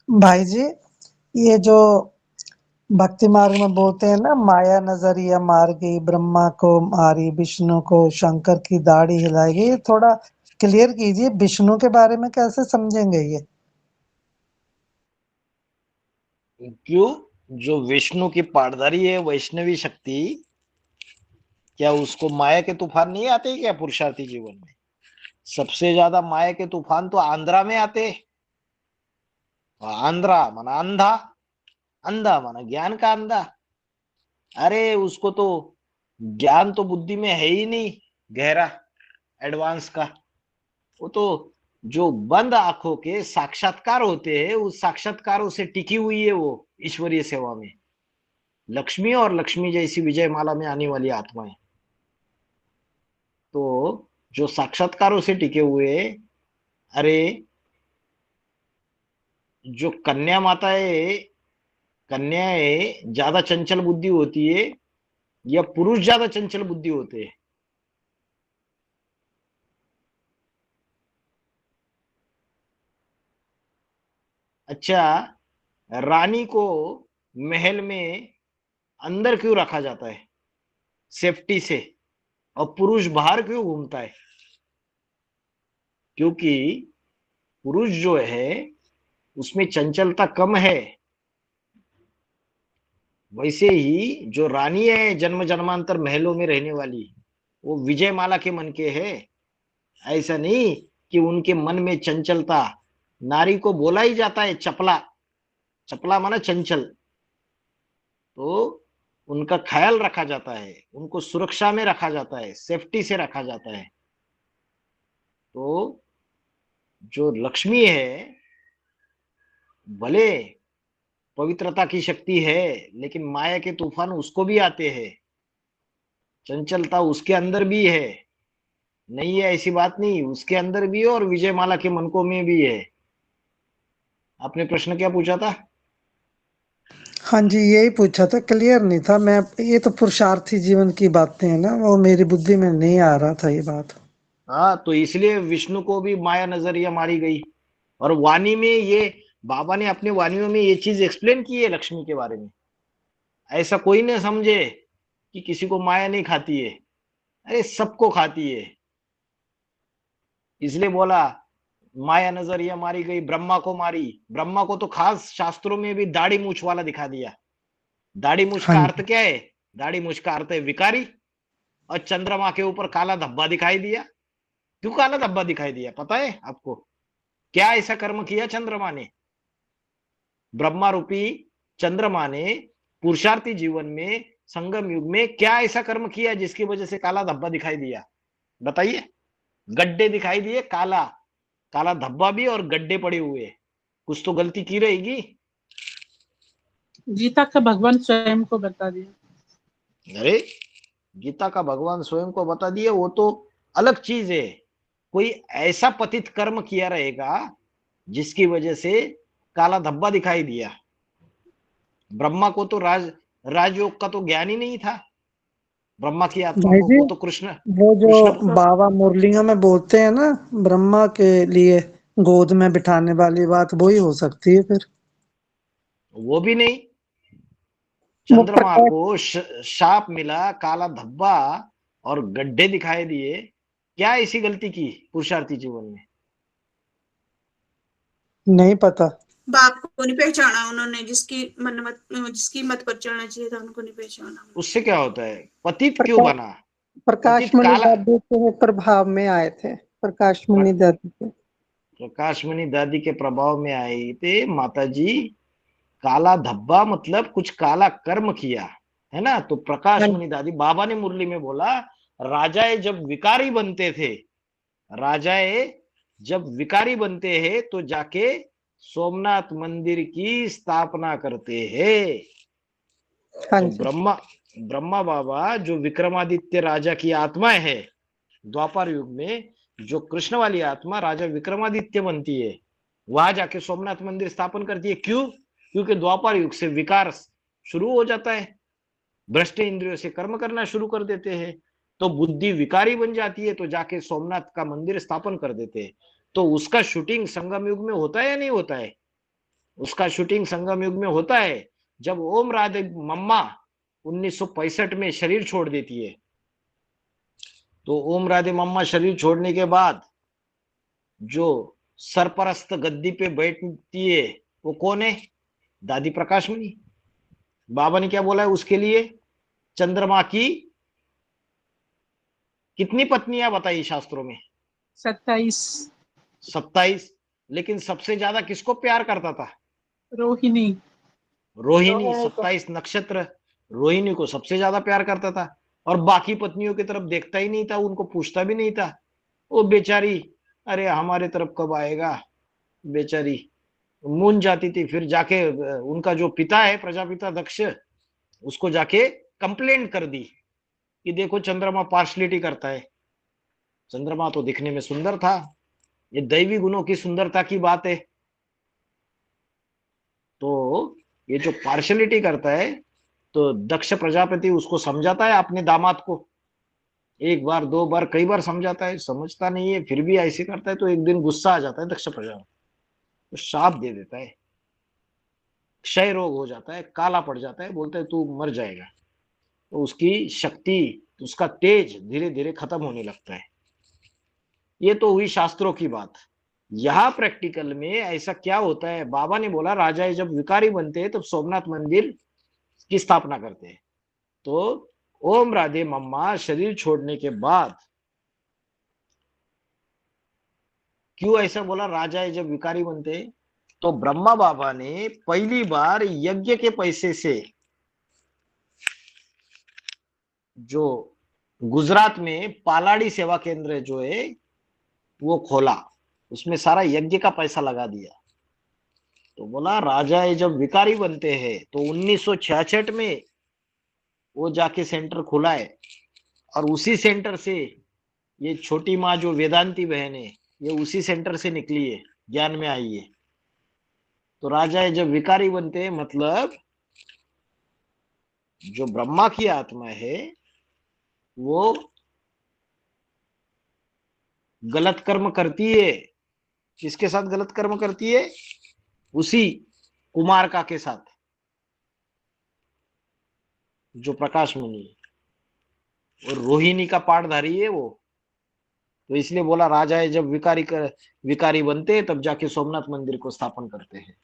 भाई जी, ये जो भक्ति मार्ग में बोलते हैं ना, माया नजरिया मार गई, ब्रह्मा को मारी, विष्णु को शंकर की दाढ़ी हिलाई गई, ये थोड़ा क्लियर कीजिए, विष्णु के बारे में कैसे समझेंगे ये? क्यों? जो विष्णु की पाठधारी है वैष्णवी शक्ति, क्या उसको माया के तूफान नहीं आते क्या पुरुषार्थी जीवन में? सबसे ज्यादा माया के तूफान तो आंध्रा में आते। आंध्रा माना अंधा, अंधा माना ज्ञान का अंधा। अरे उसको तो ज्ञान तो बुद्धि में है ही नहीं गहरा एडवांस का। वो तो जो बंद आंखों के साक्षात्कार होते हैं उस साक्षात्कारों से टिकी हुई है वो ईश्वरीय सेवा में। लक्ष्मी और लक्ष्मी जैसी विजय माला में आने वाली आत्माएं तो जो साक्षात्कारों से टिके हुए। अरे जो कन्या माताएं, कन्याएं ज्यादा चंचल बुद्धि होती है या पुरुष ज्यादा चंचल बुद्धि होते हैं? अच्छा, रानी को महल में अंदर क्यों रखा जाता है सेफ्टी से, और पुरुष बाहर क्यों घूमता है? क्योंकि पुरुष जो है उसमें चंचलता कम है। वैसे ही जो रानी है जन्म जन्मांतर महलों में रहने वाली, वो विजय माला के मन के है। ऐसा नहीं कि उनके मन में चंचलता। नारी को बोला ही जाता है चपला, चपला माना चंचल। तो उनका ख्याल रखा जाता है, उनको सुरक्षा में रखा जाता है, सेफ्टी से रखा जाता है। तो जो लक्ष्मी है भले पवित्रता की शक्ति है लेकिन माया के तूफान उसको भी आते हैं, चंचलता उसके अंदर भी है। नहीं है ऐसी बात नहीं, उसके अंदर भी है और विजयमाला के मनकों में भी है। आपने प्रश्न क्या पूछा था? हाँ जी, यही पूछा था, क्लियर नहीं था मैं। ये तो पुरुषार्थी जीवन की बातें हैं ना, वो मेरी बुद्धि में नहीं आ रहा था ये बात। हाँ, तो इसलिए विष्णु को भी माया नजरिया मारी गई और वाणी में ये बाबा ने अपनी वाणियों में ये चीज एक्सप्लेन की है लक्ष्मी के बारे में। ऐसा कोई नहीं समझे कि किसी को माया नहीं खाती है, अरे सबको खाती है। इसलिए बोला माया नजरिया मारी गई, ब्रह्मा को मारी। ब्रह्मा को तो खास शास्त्रों में भी दाढ़ी मूछ वाला दिखा दिया। दाढ़ी मूछ हाँ का जी। अर्थ क्या है? दाढ़ी मूछ का अर्थ है विकारी। और चंद्रमा के ऊपर काला धब्बा दिखाई दिया। क्यों काला धब्बा दिखाई दिया पता है आपको? क्या ऐसा कर्म किया चंद्रमा ने? ब्रह्मा रूपी चंद्रमा ने पुरुषार्थी जीवन में संगम युग में क्या ऐसा कर्म किया जिसकी वजह से काला धब्बा दिखाई दिया? बताइए। गड्ढे दिखाई दिए, काला काला धब्बा भी और गड्ढे पड़े हुए। कुछ तो गलती की रहेगी। गीता का भगवान स्वयं को बता दिया। अरे गीता का भगवान स्वयं को बता दिए वो तो अलग चीज है। कोई ऐसा पतित कर्म किया रहेगा जिसकी वजह से काला धब्बा दिखाई दिया। ब्रह्मा को तो राजयोग का तो ज्ञान ही नहीं था। ब्रह्मा की आत्मा भाई को जी, वो तो कृष्ण वो जो कृष्ण बाबा मुरलियों में बोलते हैं ना, ब्रह्मा के लिए गोद में बिठाने वाली बात, वही हो सकती है फिर। वो भी नहीं। वो चंद्रमा प्रकाश को शाप मिला, काला धब्बा और गड्ढे दिखाई दिए। क्या ऐसी गलती की पुरुषार्थी जीवन में? नहीं पता। बाप को नहीं पहचाना उन्होंने, जिसकी मत पर चलना चाहिए था उनको नहीं पहचाना। उससे क्या होता है? पतित क्यों प्रकाश बना? प्रकाश पतित मुनि काला। दादी के प्रभाव में आए थे, प्रकाश मुनि दादी के। प्रकाश मणि दादी के प्रभाव में आई थे माता जी। काला धब्बा मतलब कुछ काला कर्म किया है ना। तो प्रकाश हाँ मणि दादी, बाबा ने मुरली में बोला राजाए जब विकारी बनते थे, राजाए जब विकारी बनते हैं तो जाके सोमनाथ मंदिर की स्थापना करते हैं। हाँ तो जी। ब्रह्मा बाबा जो विक्रमादित्य राजा की आत्मा है, द्वापर युग में जो कृष्ण वाली आत्मा राजा विक्रमादित्य बनती है, वहां जाके सोमनाथ मंदिर स्थापन करती है। क्यों? क्योंकि द्वापर युग से विकार शुरू हो जाता है, भ्रष्ट इंद्रियों से कर्म करना शुरू कर देते हैं। तो बुद्धि विकारी बन जाती है, तो जाके सोमनाथ का मंदिर स्थापन कर देते हैं। तो उसका शूटिंग संगम युग में होता है या नहीं होता है? उसका शूटिंग संगम युग में होता है। जब ओम राधे मम्मा 1965 में शरीर छोड़ देती है, तो ओम राधे मम्मा शरीर छोड़ने के बाद जो सरपरस्त गद्दी पे बैठती है वो कौन है? दादी प्रकाश मणि। बाबा ने क्या बोला है उसके लिए? चंद्रमा की कितनी पत्नियां बताई शास्त्रों में? 27। 27। लेकिन सबसे ज्यादा किसको प्यार करता था? रोहिणी। रोहिणी। 27 नक्षत्र रोहिणी को सबसे ज्यादा प्यार करता था। और बाकी पत्नियों की तरफ देखता ही नहीं था, उनको पूछता भी नहीं था। वो बेचारी, अरे हमारे तरफ कब आएगा, बेचारी मूंझ जाती थी। फिर जाके उनका जो पिता है प्रजापिता दक्ष, उसको जाके कंप्लेंट कर दी कि देखो चंद्रमा पार्शलिटी करता है। चंद्रमा तो दिखने में सुंदर था, ये दैवी गुणों की सुंदरता की बात है। तो ये जो पार्शलिटी करता है, तो दक्ष प्रजापति उसको समझाता है अपने दामाद को, एक बार दो बार कई बार समझाता है, समझता नहीं है, फिर भी ऐसे करता है। तो एक दिन गुस्सा आ जाता है दक्ष प्रजापति, तो शाप दे देता है, क्षय रोग हो जाता है, काला पड़ जाता है, बोलता है तू मर जाएगा। तो उसकी शक्ति, उसका तेज धीरे धीरे खत्म होने लगता है। ये तो हुई शास्त्रों की बात। यहां प्रैक्टिकल में ऐसा क्या होता है? बाबा ने बोला राजाए जब विकारी बनते हैं तब सोमनाथ मंदिर की स्थापना करते हैं। तो ओम राधे मम्मा शरीर छोड़ने के बाद क्यों ऐसा बोला राजाए जब विकारी बनते हैं? तो ब्रह्मा बाबा ने पहली बार यज्ञ के पैसे से जो गुजरात में पालाड़ी सेवा केंद्र जो है वो खोला, उसमें सारा यज्ञ का पैसा लगा दिया। तो बोला राजा ये जब विकारी बनते हैं, तो 1966 में वो जाके सेंटर खुला है। और उसी सेंटर से ये छोटी माँ जो वेदांती बहन है, ये उसी सेंटर से निकली है, ज्ञान में आई है। तो राजा जब विकारी बनते हैं मतलब जो ब्रह्मा की आत्मा है वो गलत कर्म करती है। किसके साथ गलत कर्म करती है? उसी कुमारका के साथ, जो प्रकाश मुनि है, और रोहिणी का पाठधारी है वो। तो इसलिए बोला राजाएं जब विकारी बनते तब जाके सोमनाथ मंदिर को स्थापन करते हैं।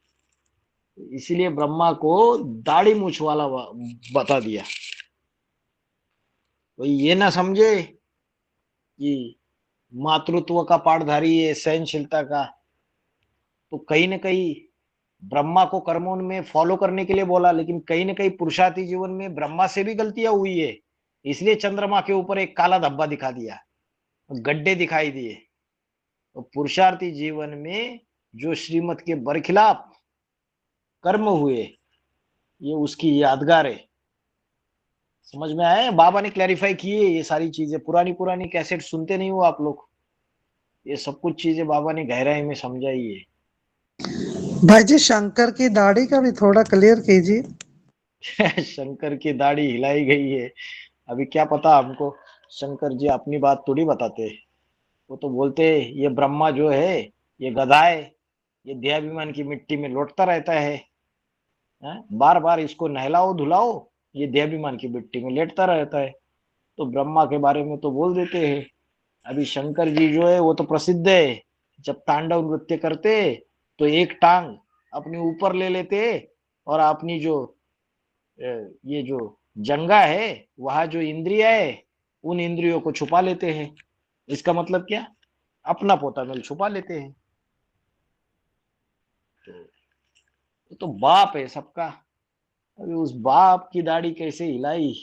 इसीलिए ब्रह्मा को दाढ़ी मूछ वाला बता दिया। तो ये ना समझे कि मातृत्व का पाठधारी है, सहनशीलता का। तो कहीं ना कहीं ब्रह्मा को कर्मों में फॉलो करने के लिए बोला, लेकिन कहीं ना कहीं पुरुषार्थी जीवन में ब्रह्मा से भी गलतियां हुई है। इसलिए चंद्रमा के ऊपर एक काला धब्बा दिखा दिया, गड्ढे दिखाई दिए। तो पुरुषार्थी जीवन में जो श्रीमत के बरखिलाफ कर्म हुए, ये उसकी यादगार है। समझ में आया? बाबा ने क्लैरिफाई किए ये सारी चीजें। पुरानी पुरानी कैसेट सुनते नहीं हो आप लोग? ये सब कुछ चीजें बाबा ने गहराई में समझाई है। भाई जी शंकर की दाढ़ी का भी थोड़ा क्लियर कीजिए। शंकर की दाढ़ी हिलाई गई है। अभी क्या पता हमको, शंकर जी अपनी बात थोड़ी बताते। वो तो बोलते ये ब्रह्मा जो है ये गधा है, ये देहाभिमान की मिट्टी में लौटता रहता है, बार बार इसको नहलाओ धुलाओ, ये देहाभिमान की मिट्टी में लेटता रहता है। तो ब्रह्मा के बारे में तो बोल देते हैं। अभी शंकर जी जो है वो तो प्रसिद्ध है, जब तांडव नृत्य करते तो एक टांग अपने ऊपर ले लेते, और अपनी जो ये जो जंगा है वहां जो इंद्रिया है उन इंद्रियों को छुपा लेते हैं। इसका मतलब क्या? अपना पोता मेल छुपा लेते हैं। तो बाप है सबका। अभी उस बाप की दाढ़ी कैसे हिलाई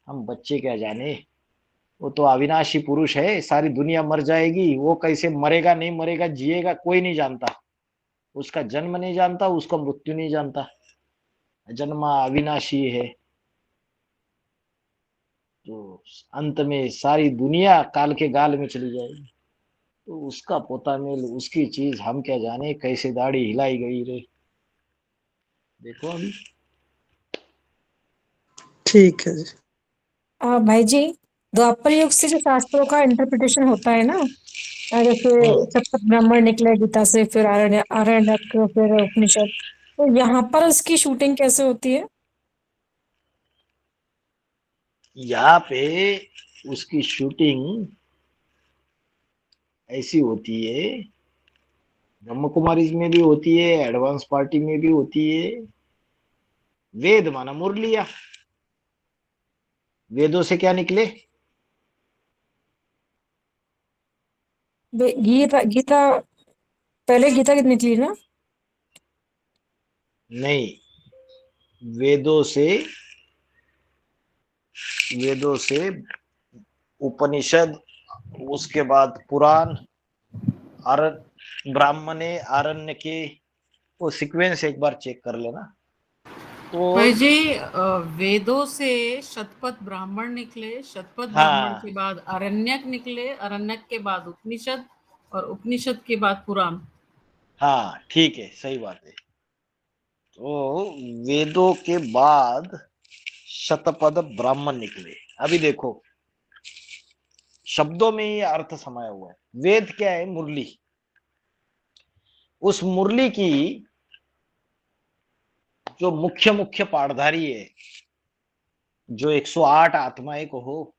हम बच्चे क्या जाने। वो तो अविनाशी पुरुष है, सारी दुनिया मर जाएगी, वो कैसे मरेगा नहीं मरेगा जिएगा कोई नहीं जानता। उसका जन्म नहीं जानता, उसका मृत्यु नहीं जानता। जन्मा अविनाशी है। तो अंत में सारी दुनिया काल के गाल में चली जाएगी। तो उसका पोता मेल, उसकी चीज हम क्या जाने कैसे दाढ़ी हिलाई गई रे। देखो अभी। ठीक है जी। भाई जी, द्वापर युग से जो शास्त्रों का इंटरप्रिटेशन होता है ना, जैसे सप्तक ब्राह्मण निकले गीता से, फिर आरण्यक, फिर उपनिषद, तो यहाँ पर उसकी शूटिंग कैसे होती है? यहाँ पे उसकी शूटिंग ऐसी होती है, ब्रह्म कुमारी में भी होती है, एडवांस पार्टी में भी होती है। वेद माना मुरलिया। वेदों से क्या निकले? गीता गीता पहले गीता की निकली ना? नहीं, वेदों से उपनिषद, उसके बाद पुराण, ब्राह्मणे, आरण्य के, वो सीक्वेंस एक बार चेक कर लेना। तो भाई जी वेदों से शतपथ ब्राह्मण निकले, शतपथ ब्राह्मण के बाद आरण्यक निकले, आरण्यक के बाद उपनिषद, और उपनिषद के बाद पुराण। हाँ ठीक है, सही बात है। तो वेदों के बाद शतपथ ब्राह्मण निकले। अभी देखो शब्दों में ये अर्थ समाया हुआ है। वेद क्या है? मुरली। उस मुरली की जो मुख्य मुख्य पाठधारी है, जो 108 आत्माएं को हो,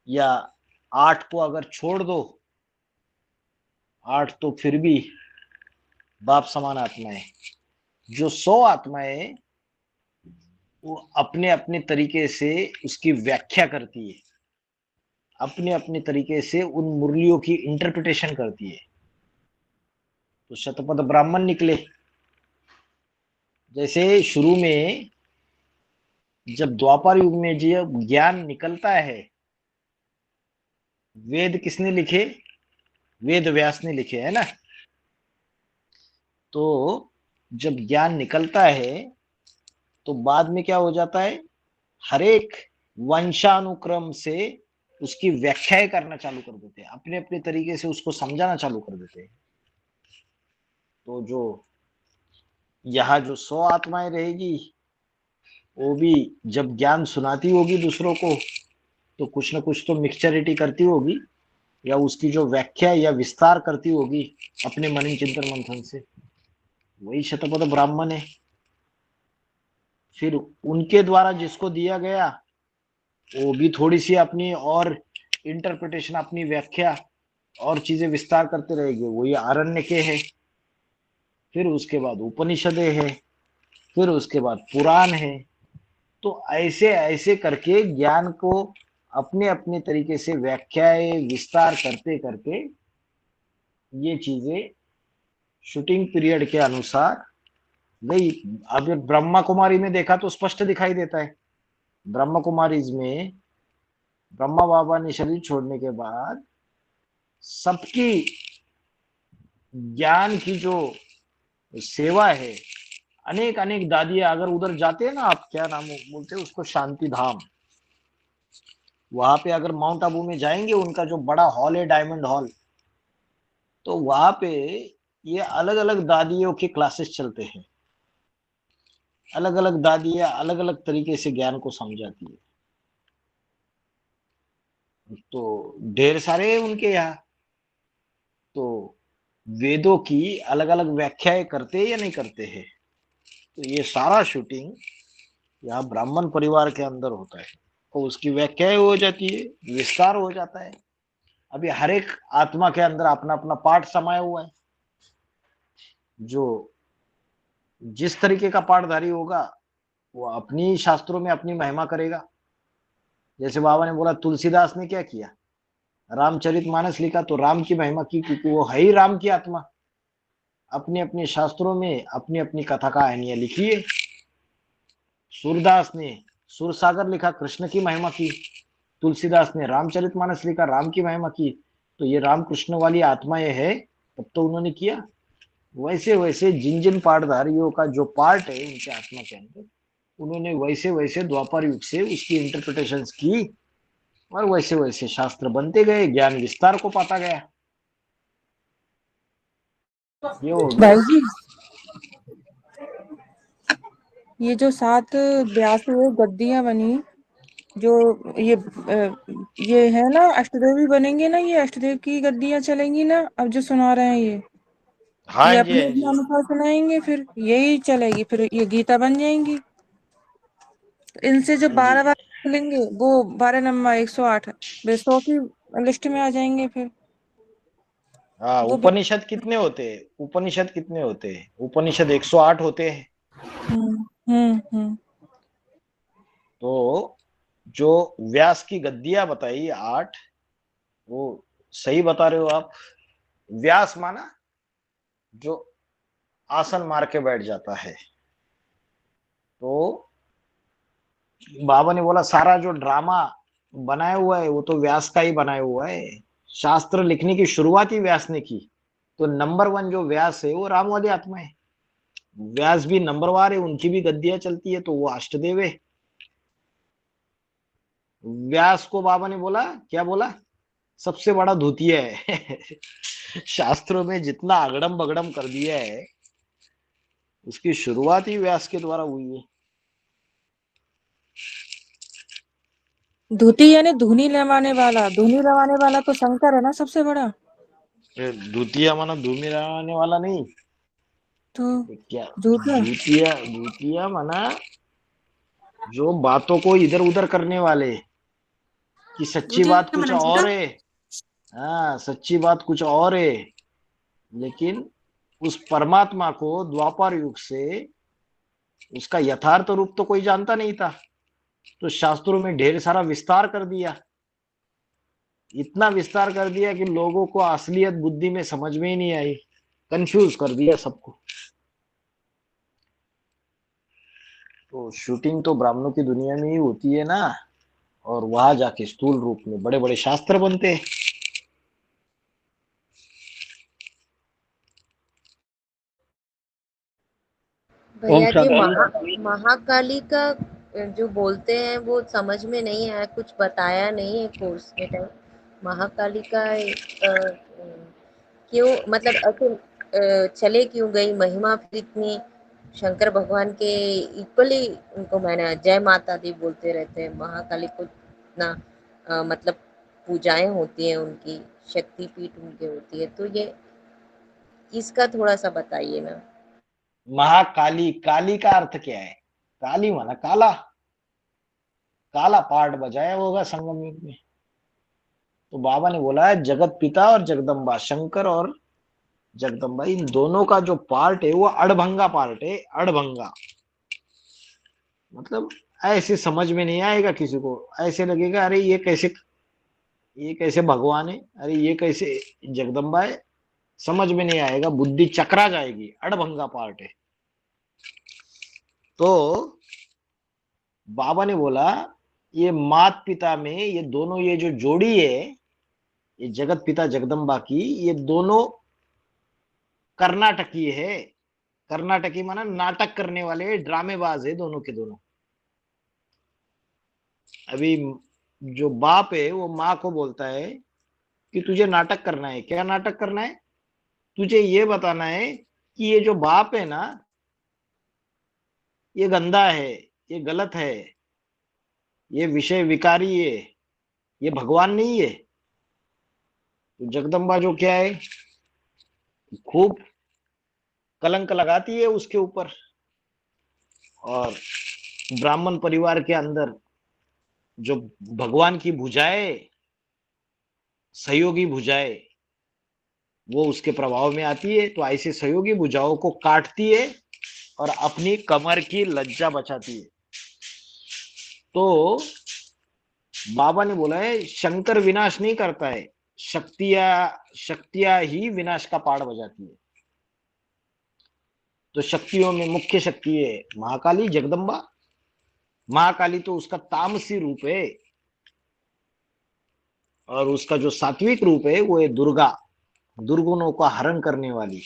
या 8 को अगर छोड़ दो, 8 तो फिर भी बाप समान आत्माएं, जो 100 आत्माएं वो अपने अपने तरीके से उसकी व्याख्या करती है, अपने अपने तरीके से उन मुरलियों की इंटरप्रिटेशन करती है। तो शतपथ ब्राह्मण निकले। जैसे शुरू में जब द्वापर युग में जब ज्ञान निकलता है, वेद किसने लिखे? वेद व्यास ने लिखे, है ना। तो जब ज्ञान निकलता है तो बाद में क्या हो जाता है? हर एक वंशानुक्रम से उसकी व्याख्याएं करना चालू कर देते हैं, अपने अपने तरीके से उसको समझाना चालू कर देते हैं। तो जो यहाँ जो 100 आत्माएं रहेगी, वो भी जब ज्ञान सुनाती होगी दूसरों को, तो कुछ ना कुछ तो मिक्सचरिटी करती होगी, या उसकी जो व्याख्या या विस्तार करती होगी अपने मन चिंतन मंथन से। वही शतपथ ब्राह्मण है। फिर उनके द्वारा जिसको दिया गया वो भी थोड़ी सी अपनी और इंटरप्रिटेशन, अपनी व्याख्या और चीजें विस्तार करते रहेंगे, वही आरण्य के है। फिर उसके बाद उपनिषदें है, फिर उसके बाद पुराण है। तो ऐसे ऐसे करके ज्ञान को अपने अपने तरीके से व्याख्याएं विस्तार करते करते ये चीजें शूटिंग पीरियड के अनुसार गई। अब ब्रह्मा कुमारी में देखा तो स्पष्ट दिखाई देता है। ब्रह्मा कुमारी में ब्रह्मा बाबा ने शरीर छोड़ने के बाद सबकी ज्ञान की जो सेवा है, अनेक अनेक दादियां, अगर उधर जाते हैं ना आप, क्या नाम बोलते हैं उसको, शांति धाम, वहां पे अगर माउंट आबू में जाएंगे, उनका जो बड़ा हॉल है डायमंड हॉल, तो वहां पे ये अलग अलग दादियों के क्लासेस चलते हैं। अलग अलग दादियां अलग अलग तरीके से ज्ञान को समझाती है। तो ढेर सारे उनके यहाँ तो वेदों की अलग अलग व्याख्याएं करते हैं या नहीं करते हैं। तो ये सारा शूटिंग यहाँ ब्राह्मण परिवार के अंदर होता है और उसकी व्याख्याएं हो जाती है, विस्तार हो जाता है। अभी हर एक आत्मा के अंदर अपना अपना पाठ समाया हुआ है। जो जिस तरीके का पाठधारी होगा वो अपनी शास्त्रों में अपनी महिमा करेगा। जैसे बाबा ने बोला, तुलसीदास ने क्या किया, रामचरितमानस लिखा तो राम की महिमा की, क्योंकि वो है ही राम की आत्मा। अपने अपने शास्त्रों में अपनी अपनी कथा कहानियां लिखी है। सूरदास ने सुरसागर लिखा, कृष्ण की महिमा की। तुलसीदास ने रामचरितमानस लिखा, राम की महिमा की। तो ये राम कृष्ण वाली आत्माएं है, तब तो उन्होंने किया। वैसे वैसे जिन जिन पाठधारियों का जो पार्ट है उनके आत्मा के अंदर, उन्होंने वैसे वैसे द्वापर युग से उसकी इंटरप्रिटेशन की और वैसे वैसे शास्त्र बनते गए, ज्ञान विस्तार को पाता गया। ये हो गया। भाई जी, ये जो 7 व्यास में गद्दियां बनी, जो ये है ना, अष्टदेव भी बनेंगे ना, ये अष्टदेव की गद्दियां चलेंगी ना अब जो सुना रहे हैं हाँ ये जी, अपने हाँ अपने जी। अनुसार सुनाएंगे, फिर यही चलेगी, फिर ये गीता बन जाएंगी। इनसे जो हाँ जी। 12 बार खुलेंगे वो 12 नंबर 108 वे 100 की लिस्ट में आ जाएंगे फिर। हाँ, वो उपनिषद कितने होते हैं? उपनिषद कितने होते हैं? उपनिषद 108 होते हैं। हम्म। तो जो व्यास की गद्दियां बताई 8, वो सही बता रहे हो आप। व्यास माना जो आसन मार के बैठ जाता है। तो बाबा ने बोला सारा जो ड्रामा बनाया हुआ है वो तो व्यास का ही बनाया हुआ है। शास्त्र लिखने की शुरुआत ही व्यास ने की। तो नंबर 1 जो व्यास है वो रामवादी आत्मा है। व्यास भी नंबरवार है, उनकी भी गद्दियां चलती है, तो वो अष्टदेव है। व्यास को बाबा ने बोला, क्या बोला, सबसे बड़ा धूतिया है। शास्त्रों में जितना अगड़म बगड़म कर दिया है उसकी शुरुआत ही व्यास के द्वारा हुई है। धुती यानी धुनी लगाने वाला, धुनी लगाने वाला तो शंकर है ना सबसे बड़ा। धूतिया माना धूमि लगाने वाला नहीं। तो क्या झूठा। धूतिया? धूतिया माना जो बातों को इधर उधर करने वाले, कि सच्ची बात धुतिया कुछ माने और झूठा। है। हाँ, सच्ची बात कुछ और है, लेकिन उस परमात्मा को द्वापर युग से उसका यथार्थ रूप तो कोई जानता नहीं था। तो शास्त्रों में ढेर सारा विस्तार कर दिया। इतना विस्तार कर दिया कि लोगों को असलियत बुद्धि में समझ में ही नहीं आई, कंफ्यूज कर दिया सबको। तो शूटिंग तो ब्राह्मणों की दुनिया में ही होती है ना, और वहां जाके स्थूल रूप में बड़े बड़े शास्त्र बनते हैं। ओम भैया जी, शांति। महाकाली का जो बोलते हैं वो समझ में नहीं आया, कुछ बताया नहीं है कोर्स के टाइम। महाकाली का क्यों, मतलब ऐसे चले क्यों गई महिमा फिर इतनी? शंकर भगवान के इक्वली उनको मैंने जय माता दी बोलते रहते हैं। महाकाली को इतना मतलब पूजाएं होती हैं उनकी, शक्ति पीठ उनके होती है, तो ये इसका थोड़ा सा बताइए ना। महाकाली, काली का अर्थ क्या है? काली माना काला, काला पार्ट बजाया होगा संगम युग में। तो बाबा ने बोला है जगत पिता और जगदम्बा, शंकर और जगदम्बा, इन दोनों का जो पार्ट है वो अड़भंगा पार्ट है, अड़भंगा। मतलब ऐसे समझ में नहीं आएगा किसी को, ऐसे लगेगा अरे ये कैसे भगवान है, अरे ये कैसे जगदम्बा है, समझ में नहीं आएगा, बुद्धि चकरा जाएगी, अड़भंगा पार्ट है। तो बाबा ने बोला ये मात पिता में ये दोनों, ये जो जोड़ी है, ये जगत पिता जगदम्बा की, ये दोनों कर्नाटकी है। कर्नाटकी माना नाटक करने वाले, ड्रामेबाज है दोनों के दोनों। अभी जो बाप है वो माँ को बोलता है कि तुझे नाटक करना है। क्या नाटक करना है? तुझे ये बताना है कि ये जो बाप है ना, ये गंदा है, ये गलत है, ये विषय विकारी है, ये भगवान नहीं है। तो जगदम्बा जो क्या है, खूब कलंक लगाती है उसके ऊपर। और ब्राह्मण परिवार के अंदर जो भगवान की भुजाएं, सहयोगी भुजाएं, वो उसके प्रभाव में आती है। तो ऐसे सहयोगी भुजाओं को काटती है और अपनी कमर की लज्जा बचाती है। तो बाबा ने बोला है शंकर विनाश नहीं करता है, शक्तियां ही विनाश का पाड़ बजाती है। तो शक्तियों में मुख्य शक्ति है महाकाली, जगदम्बा। महाकाली तो उसका तामसी रूप है, और उसका जो सात्विक रूप है वो है दुर्गा, दुर्गुणों का हरण करने वाली।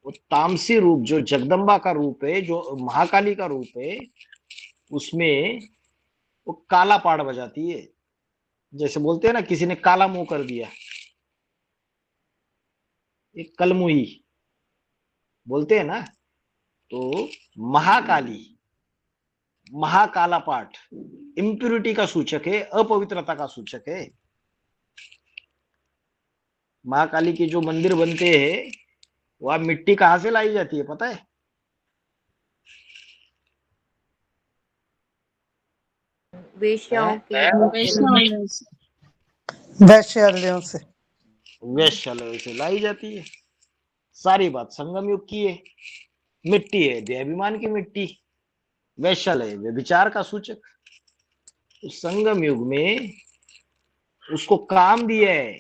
वो तामसी रूप जो जगदम्बा का रूप है, जो महाकाली का रूप है, उसमें वो काला पाड़ बजाती है। जैसे बोलते हैं ना किसी ने काला मुंह कर दिया, एक कलमुही बोलते हैं ना। तो महाकाली, महाकाला पाठ इम्प्यूरिटी का सूचक है, अपवित्रता का सूचक है। महाकाली के जो मंदिर बनते हैं वह मिट्टी कहां से लाई जाती है पता है? वेश्याओं के वैष्णव वैश्यालयों से। वैश्यालय से लाई जाती है। सारी बात संगम युग की है। मिट्टी है देहाभिमान की मिट्टी, वैश्यालय व्यभिचार का सूचक। तो संगम युग में उसको काम दिया है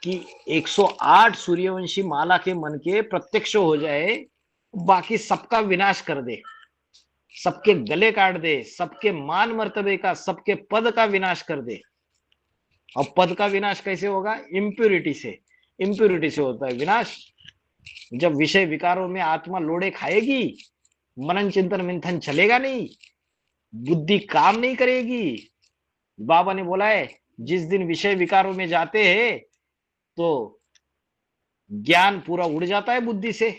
कि 108 सूर्यवंशी माला के मन के प्रत्यक्ष हो जाए, बाकी सबका विनाश कर दे, सबके गले काट दे, सबके मान मर्तबे का, सबके पद का विनाश कर दे। और पद का विनाश कैसे होगा? इम्प्यूरिटी से। इम्प्यूरिटी से होता है विनाश जब विषय विकारों में आत्मा लोड़े खाएगी, मनन चिंतन मंथन चलेगा नहीं, बुद्धि काम नहीं करेगी। बाबा ने बोला है जिस दिन विषय विकारों में जाते हैं तो ज्ञान पूरा उड़ जाता है बुद्धि से,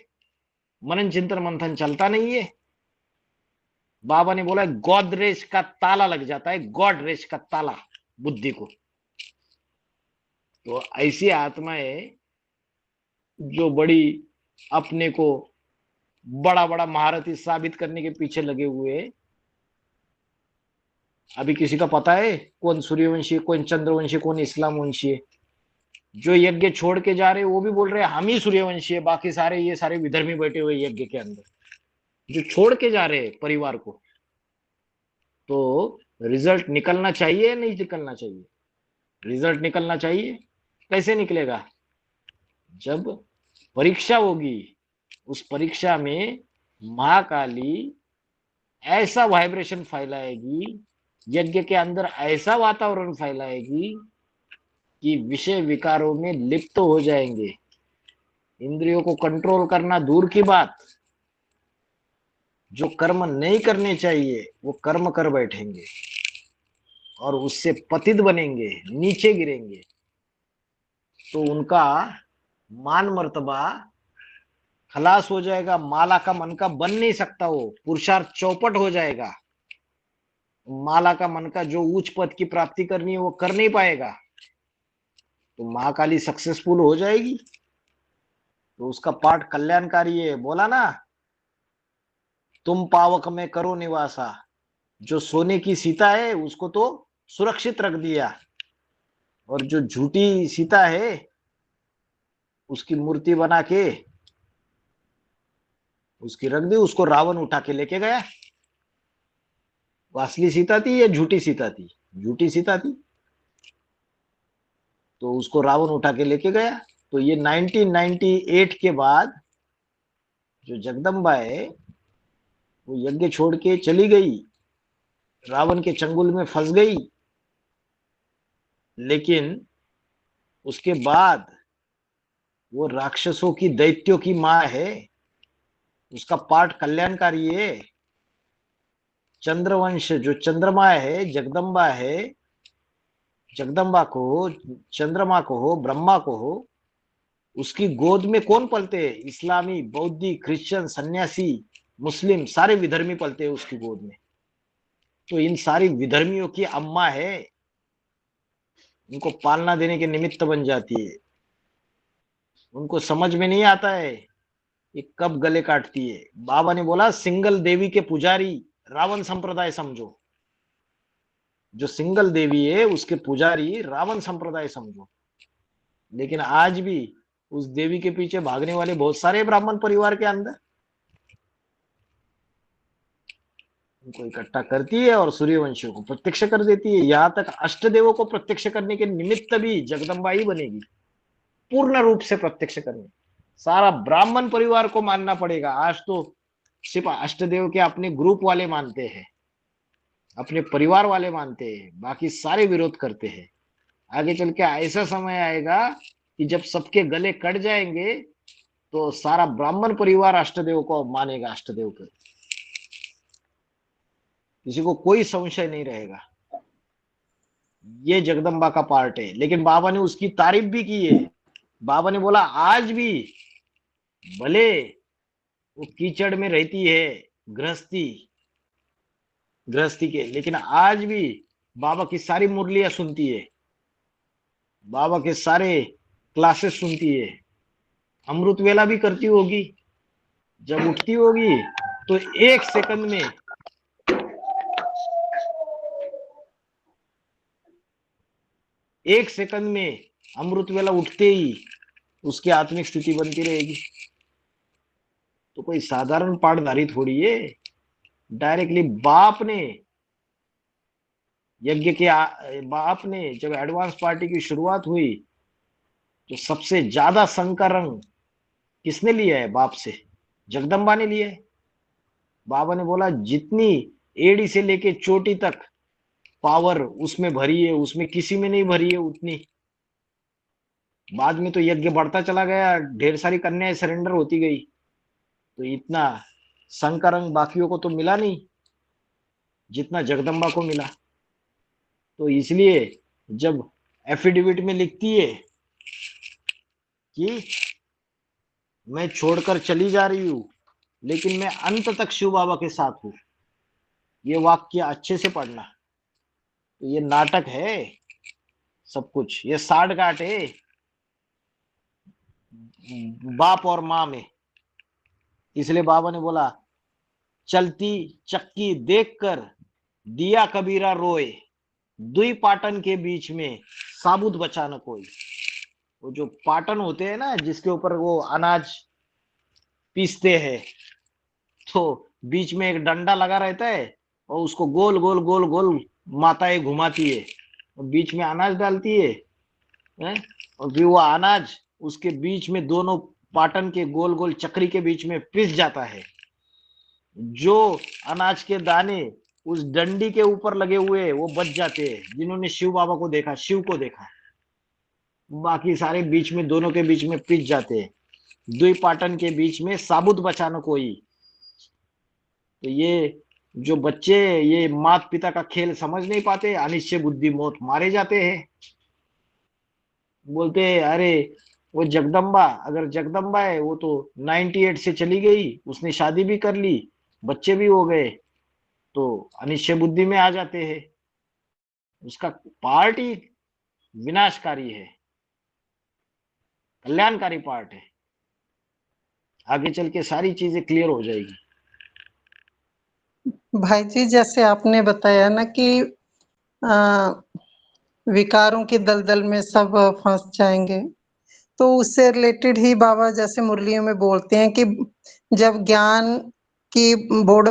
मनन चिंतन मंथन चलता नहीं है। बाबा ने बोला गोदरेज का ताला लग जाता है, गॉडरेज का ताला बुद्धि को। तो ऐसी आत्माएं जो बड़ी अपने को बड़ा बड़ा महारथी साबित करने के पीछे लगे हुए। अभी किसी का पता है कौन सूर्यवंशी है, कौन चंद्रवंशी, कौन इस्लाम वंशी है? जो यज्ञ छोड़ के जा रहे हैं वो भी बोल रहे हैं हम ही सूर्यवंशी है, बाकी सारे ये सारे विधर्मी बैठे हुए यज्ञ के अंदर, जो छोड़ के जा रहे हैं परिवार को। तो रिजल्ट निकलना चाहिए नहीं निकलना चाहिए? रिजल्ट निकलना चाहिए। कैसे निकलेगा? जब परीक्षा होगी, उस परीक्षा में महाकाली ऐसा वाइब्रेशन फैलाएगी, यज्ञ के अंदर ऐसा वातावरण फैलाएगी कि विषय विकारों में लिप्त हो जाएंगे। इंद्रियों को कंट्रोल करना दूर की बात, जो कर्म नहीं करने चाहिए वो कर्म कर बैठेंगे और उससे पतित बनेंगे, नीचे गिरेंगे। तो उनका मान मर्तबा खलास हो जाएगा, माला का मन का बन नहीं सकता, वो पुरुषार्थ चौपट हो जाएगा। माला का मन का जो उच्च पद की प्राप्ति करनी है वो कर नहीं पाएगा। तो महाकाली सक्सेसफुल हो जाएगी। तो उसका पाठ कल्याणकारी है। बोला ना, तुम पावक में करो निवासा। जो सोने की सीता है उसको तो सुरक्षित रख दिया, और जो झूठी सीता है उसकी मूर्ति बना के उसकी रख दी, उसको रावण उठा के लेके गया। वो असली सीता थी या झूठी सीता थी? झूठी सीता थी, तो उसको रावण उठा के लेके गया। तो ये 1998 के बाद जो जगदम्बा है वो यज्ञ छोड़ के चली गई, रावण के चंगुल में फंस गई। लेकिन उसके बाद वो राक्षसों की, दैत्यों की माँ है, उसका पाठ कल्याणकारी है। चंद्रवंश जो चंद्रमा है, जगदम्बा है, जगदम्बा को हो, चंद्रमा को हो, ब्रह्मा को हो, उसकी गोद में कौन पलते हैं? इस्लामी, बौद्धि, क्रिश्चियन, सन्यासी, मुस्लिम, सारे विधर्मी पलते हैं उसकी गोद में। तो इन सारी विधर्मियों की अम्मा है, उनको पालना देने के निमित्त बन जाती है। उनको समझ में नहीं आता है ये कब गले काटती है। बाबा ने बोला सिंगल देवी के पुजारी रावण संप्रदाय समझो। जो सिंगल देवी है उसके पुजारी रावण संप्रदाय समझो। लेकिन आज भी उस देवी के पीछे भागने वाले बहुत सारे ब्राह्मण परिवार के अंदर। उनको इकट्ठा करती है और सूर्यवंशियों को प्रत्यक्ष कर देती है। यहां तक अष्टदेवों को प्रत्यक्ष करने के निमित्त भी जगदम्बा ही बनेगी, पूर्ण रूप से प्रत्यक्ष करने। सारा ब्राह्मण परिवार को मानना पड़ेगा। आज तो सिर्फ अष्टदेव के अपने ग्रुप वाले मानते हैं, अपने परिवार वाले मानते हैं, बाकी सारे विरोध करते हैं। आगे चल के ऐसा समय आएगा कि जब सबके गले कट जाएंगे तो सारा ब्राह्मण परिवार अष्टदेव को मानेगा, अष्टदेव को किसी को कोई संशय नहीं रहेगा। ये जगदम्बा का पार्ट है। लेकिन बाबा ने उसकी तारीफ भी की है। बाबा ने बोला आज भी भले वो कीचड़ में रहती है गृहस्थी के, लेकिन आज भी बाबा की सारी मुरलियां सुनती है, बाबा के सारे क्लासेस सुनती है, अमृत वेला भी करती होगी। जब उठती होगी तो एक सेकंड में अमृत वेला उठते ही उसकी आत्मिक स्थिति बनती रहेगी। तो कोई साधारण पाठधारी थोड़ी है। डायरेक्टली बाप ने बाप ने जब एडवांस पार्टी की शुरुआत हुई तो सबसे ज्यादा संकरंग किसने लिया है? बाप से जगदम्बा ने लिया है। बाबा ने बोला जितनी एड़ी से लेके चोटी तक पावर उसमें भरी है, उसमें किसी में नहीं भरी है उतनी। बाद में तो यज्ञ बढ़ता चला गया, ढेर सारी कन्याएं सरेंडर होती गई, तो इतना संकरंग बाकियों को तो मिला नहीं जितना जगदम्बा को मिला। तो इसलिए जब एफिडेविट में लिखती है कि मैं छोड़कर चली जा रही हूं लेकिन मैं अंत तक शिव बाबा के साथ हूं, ये वाक्य अच्छे से पढ़ना। तो ये नाटक है सब कुछ, ये साठगांठ है बाप और माँ में। इसलिए बाबा ने बोला चलती चक्की देखकर दिया कबीरा रोए, दुई पाटन के बीच में साबुत बचा न कोई। वो जो पाटन होते हैं ना जिसके ऊपर वो अनाज पीसते हैं, तो बीच में एक डंडा लगा रहता है और उसको गोल गोल गोल गोल माताएं घुमाती है और बीच में अनाज डालती है, और फिर वो अनाज उसके बीच में दोनों पाटन के गोल गोल चक्री के बीच में पिस जाता है। जो अनाज के दाने उस डंडी के ऊपर लगे हुए वो बच जाते हैं। जिन्होंने शिव बाबा को देखा, शिव को देखा, बाकी सारे बीच में, दोनों के बीच में पिस जाते हैं। दुई पाटन के बीच में साबुत बचाना कोई। तो ये जो बच्चे ये माता पिता का खेल समझ नहीं पाते, अनिश्चय बुद्धि मौत मारे जाते हैं। बोलते हैं अरे वो जगदम्बा, अगर जगदम्बा है वो तो 98 से चली गई, उसने शादी भी कर ली, बच्चे भी हो गए, तो अनिश्चय बुद्धि में आ जाते हैं। उसका पार्ट ही विनाशकारी है, कल्याणकारी पार्ट है। आगे चल के सारी चीजें क्लियर हो जाएगी। भाई जी जैसे आपने बताया ना कि विकारों की दलदल में सब फंस जाएंगे, तो उससे रिलेटेड ही बाबा जैसे मुरलियों में बोलते हैं कि जब ज्ञान की बोड़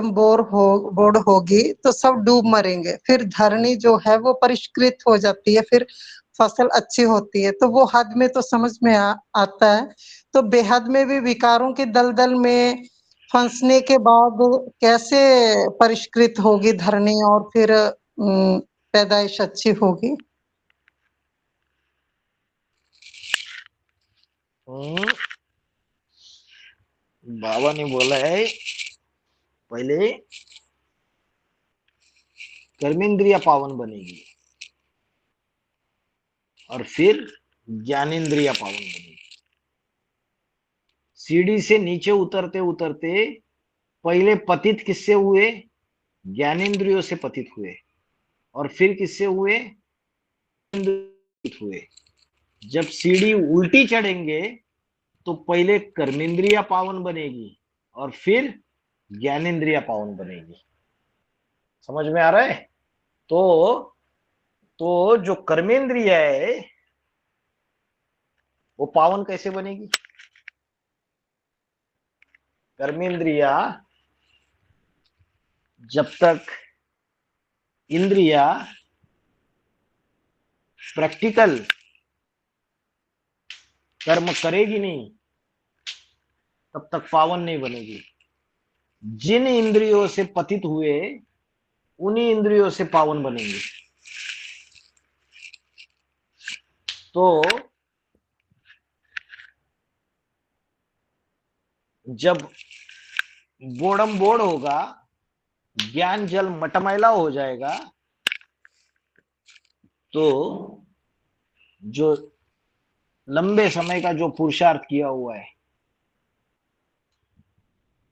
होगी तो सब डूब मरेंगे, फिर धरनी जो है वो परिष्कृत हो जाती है, फिर फसल अच्छी होती है। तो वो हद में तो समझ में आता है। तो बेहद में भी विकारों के दलदल में फंसने के बाद कैसे परिष्कृत होगी धरनी और फिर पैदाइश अच्छी होगी। बाबा ने बोला है पहले कर्मेंद्रिया पावन बनेगी और फिर ज्ञानेन्द्रिया पावन बनेगी। सीढ़ी से नीचे उतरते उतरते पहले पतित किससे हुए? ज्ञानेन्द्रियों से पतित हुए, और फिर किससे हुए? हुए। जब सीढ़ी उल्टी चढ़ेंगे तो पहले कर्मेंद्रिया पावन बनेगी और फिर ज्ञानेन्द्रिया पावन बनेगी। समझ में आ रहा है? तो जो कर्मेंद्रिया है वो पावन कैसे बनेगी? कर्मेंद्रिया जब तक इंद्रिया प्रैक्टिकल कर्म करेगी नहीं तब तक पावन नहीं बनेगी। जिन इंद्रियों से पतित हुए उन्हीं इंद्रियों से पावन बनेंगे। तो जब बोड़म बोड़ होगा, ज्ञान जल मटमैला हो जाएगा, तो जो लंबे समय का जो पुरुषार्थ किया हुआ है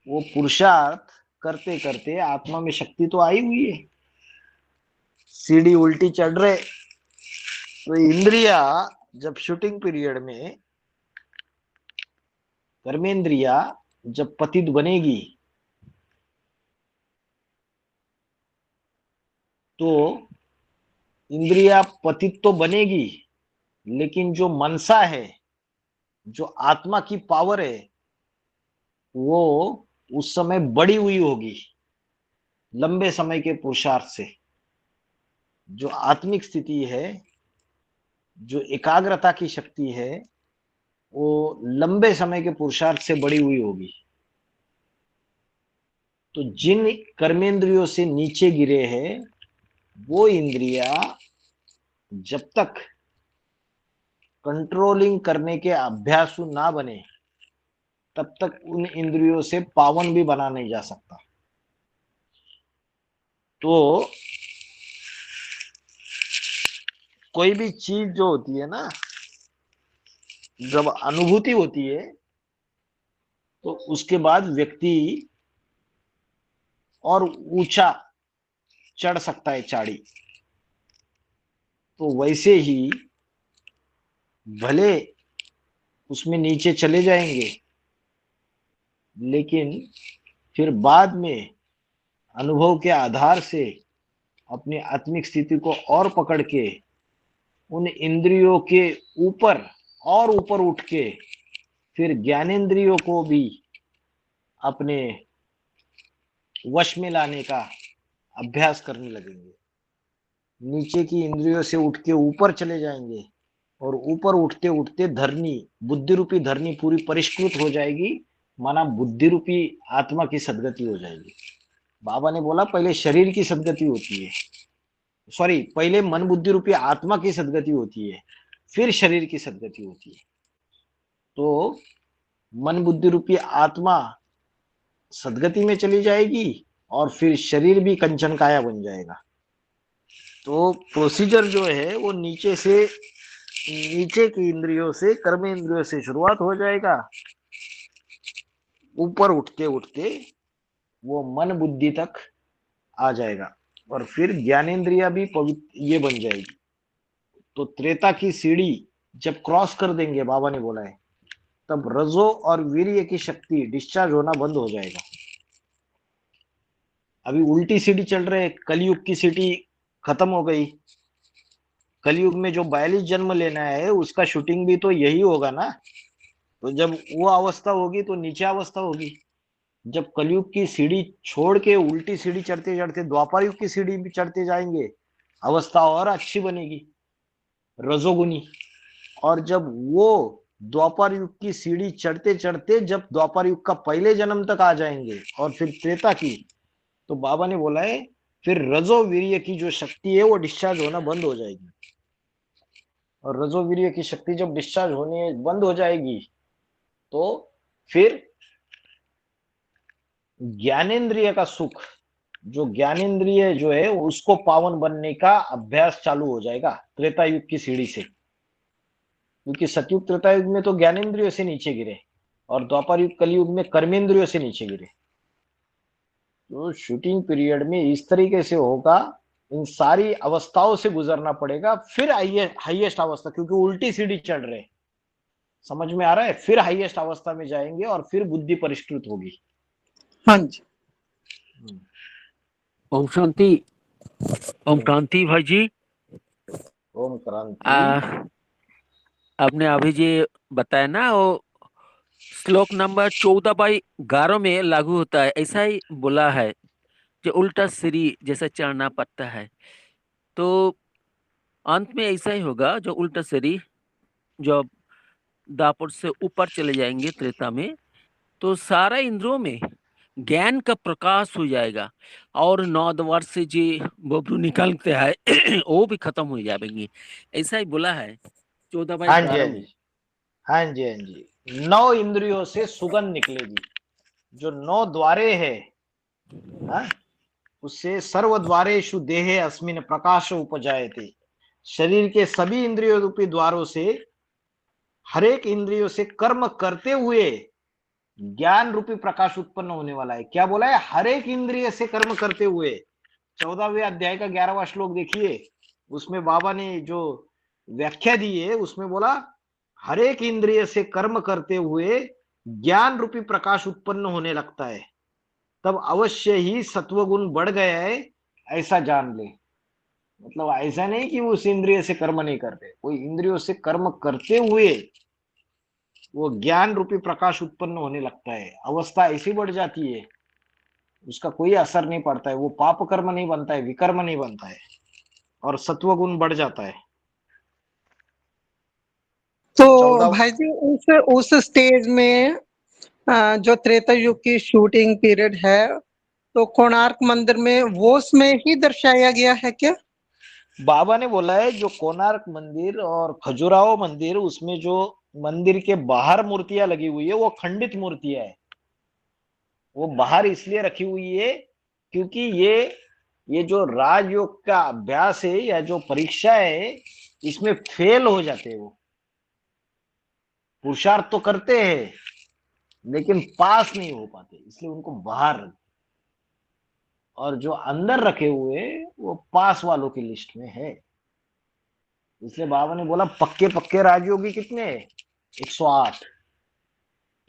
वो पुरुषार्थ करते करते आत्मा में शक्ति तो आई हुई है, सीढ़ी उल्टी चढ़ रहे, तो इंद्रिया जब शूटिंग पीरियड में कर्मेंद्रिया जब पतित बनेगी तो इंद्रिया पतित तो बनेगी, लेकिन जो मनसा है, जो आत्मा की पावर है, वो उस समय बढ़ी हुई होगी लंबे समय के पुरुषार्थ से। जो आत्मिक स्थिति है, जो एकाग्रता की शक्ति है, वो लंबे समय के पुरुषार्थ से बढ़ी हुई होगी। तो जिन कर्मेंद्रियों से नीचे गिरे हैं वो इंद्रिया जब तक कंट्रोलिंग करने के अभ्यासु ना बने तब तक उन इंद्रियों से पावन भी बना नहीं जा सकता। तो कोई भी चीज जो होती है ना, जब अनुभूति होती है तो उसके बाद व्यक्ति और ऊंचा चढ़ सकता है चाड़ी। तो वैसे ही भले उसमें नीचे चले जाएंगे, लेकिन फिर बाद में अनुभव के आधार से अपनी आत्मिक स्थिति को और पकड़ के उन इंद्रियों के ऊपर और ऊपर उठ के फिर ज्ञानेंद्रियों को भी अपने वश में लाने का अभ्यास करने लगेंगे। नीचे की इंद्रियों से उठ के ऊपर चले जाएंगे और ऊपर उठते उठते धरनी, बुद्धि रूपी धरनी पूरी परिष्कृत हो जाएगी, माना बुद्धि रूपी आत्मा की सदगति हो जाएगी। बाबा ने बोला पहले शरीर की सदगति होती है, सॉरी, पहले मन बुद्धि रूपी आत्मा की सदगति होती है, फिर शरीर की सदगति होती है। तो मन बुद्धि रूपी आत्मा सदगति में चली जाएगी और फिर शरीर भी कंचन काया बन जाएगा। तो प्रोसीजर जो है वो नीचे की इंद्रियों से, कर्म इंद्रियों से शुरुआत हो जाएगा, ऊपर उठते उठते वो मन बुद्धि तक आ जाएगा और फिर ज्ञानेन्द्रिया भी पवित्र ये बन जाएगी। तो त्रेता की सीढ़ी जब क्रॉस कर देंगे, बाबा ने बोला है, तब रजो और वीर्य की शक्ति डिस्चार्ज होना बंद हो जाएगा। अभी उल्टी सीढ़ी चल रहे, कलयुग की सीढ़ी खत्म हो गई। कलयुग में जो 42 जन्म लेना है उसका शूटिंग भी तो यही होगा ना। तो जब वो अवस्था होगी तो नीचे अवस्था होगी। जब कलयुग की सीढ़ी छोड़ के उल्टी सीढ़ी चढ़ते चढ़ते द्वापर युग की सीढ़ी भी चढ़ते जाएंगे, अवस्था और अच्छी बनेगी, रजोगुनी। और जब वो द्वापर युग की सीढ़ी चढ़ते चढ़ते जब द्वापर युग का पहले जन्म तक आ जाएंगे और फिर त्रेता की, तो बाबा ने बोला है फिर रजो वीर्य की जो शक्ति है वो डिस्चार्ज होना बंद हो जाएगी। और रजो वीर्य की शक्ति जब डिस्चार्ज होने बंद हो जाएगी तो फिर ज्ञानेंद्रिय का सुख, जो ज्ञानेंद्रिय जो है उसको पावन बनने का अभ्यास चालू हो जाएगा त्रेता युग की सीढ़ी से। क्योंकि सतयुग त्रेता युग में तो ज्ञानेंद्रियों से नीचे गिरे और द्वापर युग कलयुग में कर्मेंद्रियों से नीचे गिरे। तो शूटिंग पीरियड में इस तरीके से होगा, इन सारी अवस्थाओं से गुजरना पड़ेगा, फिर हाईएस्ट अवस्था, क्योंकि उल्टी सीढ़ी चढ़ रहे, समझ में आ रहा है, फिर हाईएस्ट अवस्था में जाएंगे और फिर बुद्धि परिष्कृत होगी। हाँ जी। ओम शांति। ओम क्रांति भाई जी। ओम क्रांति। आपने अभी जो बताया ना वो श्लोक नंबर 14/11 में लागू होता है, ऐसा ही बोला है, जो उल्टा सीढ़ी जैसा चढ़ना पड़ता है। तो अंत में ऐसा ही होगा, जो उल्टा सीढ़ी जब दापुर से ऊपर चले जाएंगे त्रेता में, तो सारा इंद्रियों में ज्ञान का प्रकाश हो जाएगा और 9 द्वार से जो बबरू निकलते हैं वो भी खत्म हो जाएंगे, ऐसा ही बोला है 14/11 में। हाँ जी, हाँ जी। 9 इंद्रियों से सुगंध निकलेगी, जो 9 द्वारे है, हाँ? उससे सर्व द्वारेषु देहे अस्मिन प्रकाश उपजायते। शरीर के सभी इंद्रियों रूपी द्वारों से, हर एक इंद्रियों से कर्म करते हुए ज्ञान रूपी प्रकाश उत्पन्न होने वाला है। क्या बोला है? हर एक इंद्रिय से कर्म करते हुए। 14वें अध्याय का 11वां श्लोक देखिए, उसमें बाबा ने जो व्याख्या दी है उसमें बोला हर एक इंद्रिय से कर्म करते हुए ज्ञान रूपी प्रकाश उत्पन्न होने लगता है, तब अवश्य ही सत्वगुण बढ़ गया है, ऐसा जान ले। मतलब ऐसा नहीं कि उस इंद्रिय से कर्म नहीं करते, कोई इंद्रियों से कर्म करते हुए वो ज्ञान रूपी प्रकाश उत्पन्न होने लगता है। अवस्था ऐसी बढ़ जाती है, उसका कोई असर नहीं पड़ता है, वो पाप कर्म नहीं बनता है, विकर्म नहीं बनता है, और सत्वगुण बढ़ जाता है। तो भाई जी उस स्टेज में जो त्रेता युग की शूटिंग पीरियड है, तो कोणार्क मंदिर में वो उसमें ही दर्शाया गया है क्या? बाबा ने बोला है जो कोणार्क मंदिर और खजुराहो मंदिर, उसमें जो मंदिर के बाहर मूर्तियां लगी हुई है वो खंडित मूर्तियां है। वो बाहर इसलिए रखी हुई है क्योंकि ये जो राजयोग का अभ्यास है या जो परीक्षा है, इसमें फेल हो जाते हैं। वो पुरुषार्थ तो करते हैं लेकिन पास नहीं हो पाते, इसलिए उनको बाहर रखते। और जो अंदर रखे हुए वो पास वालों की लिस्ट में है। इसलिए बाबा ने बोला पक्के पक्के राजयोगी कितने? 108।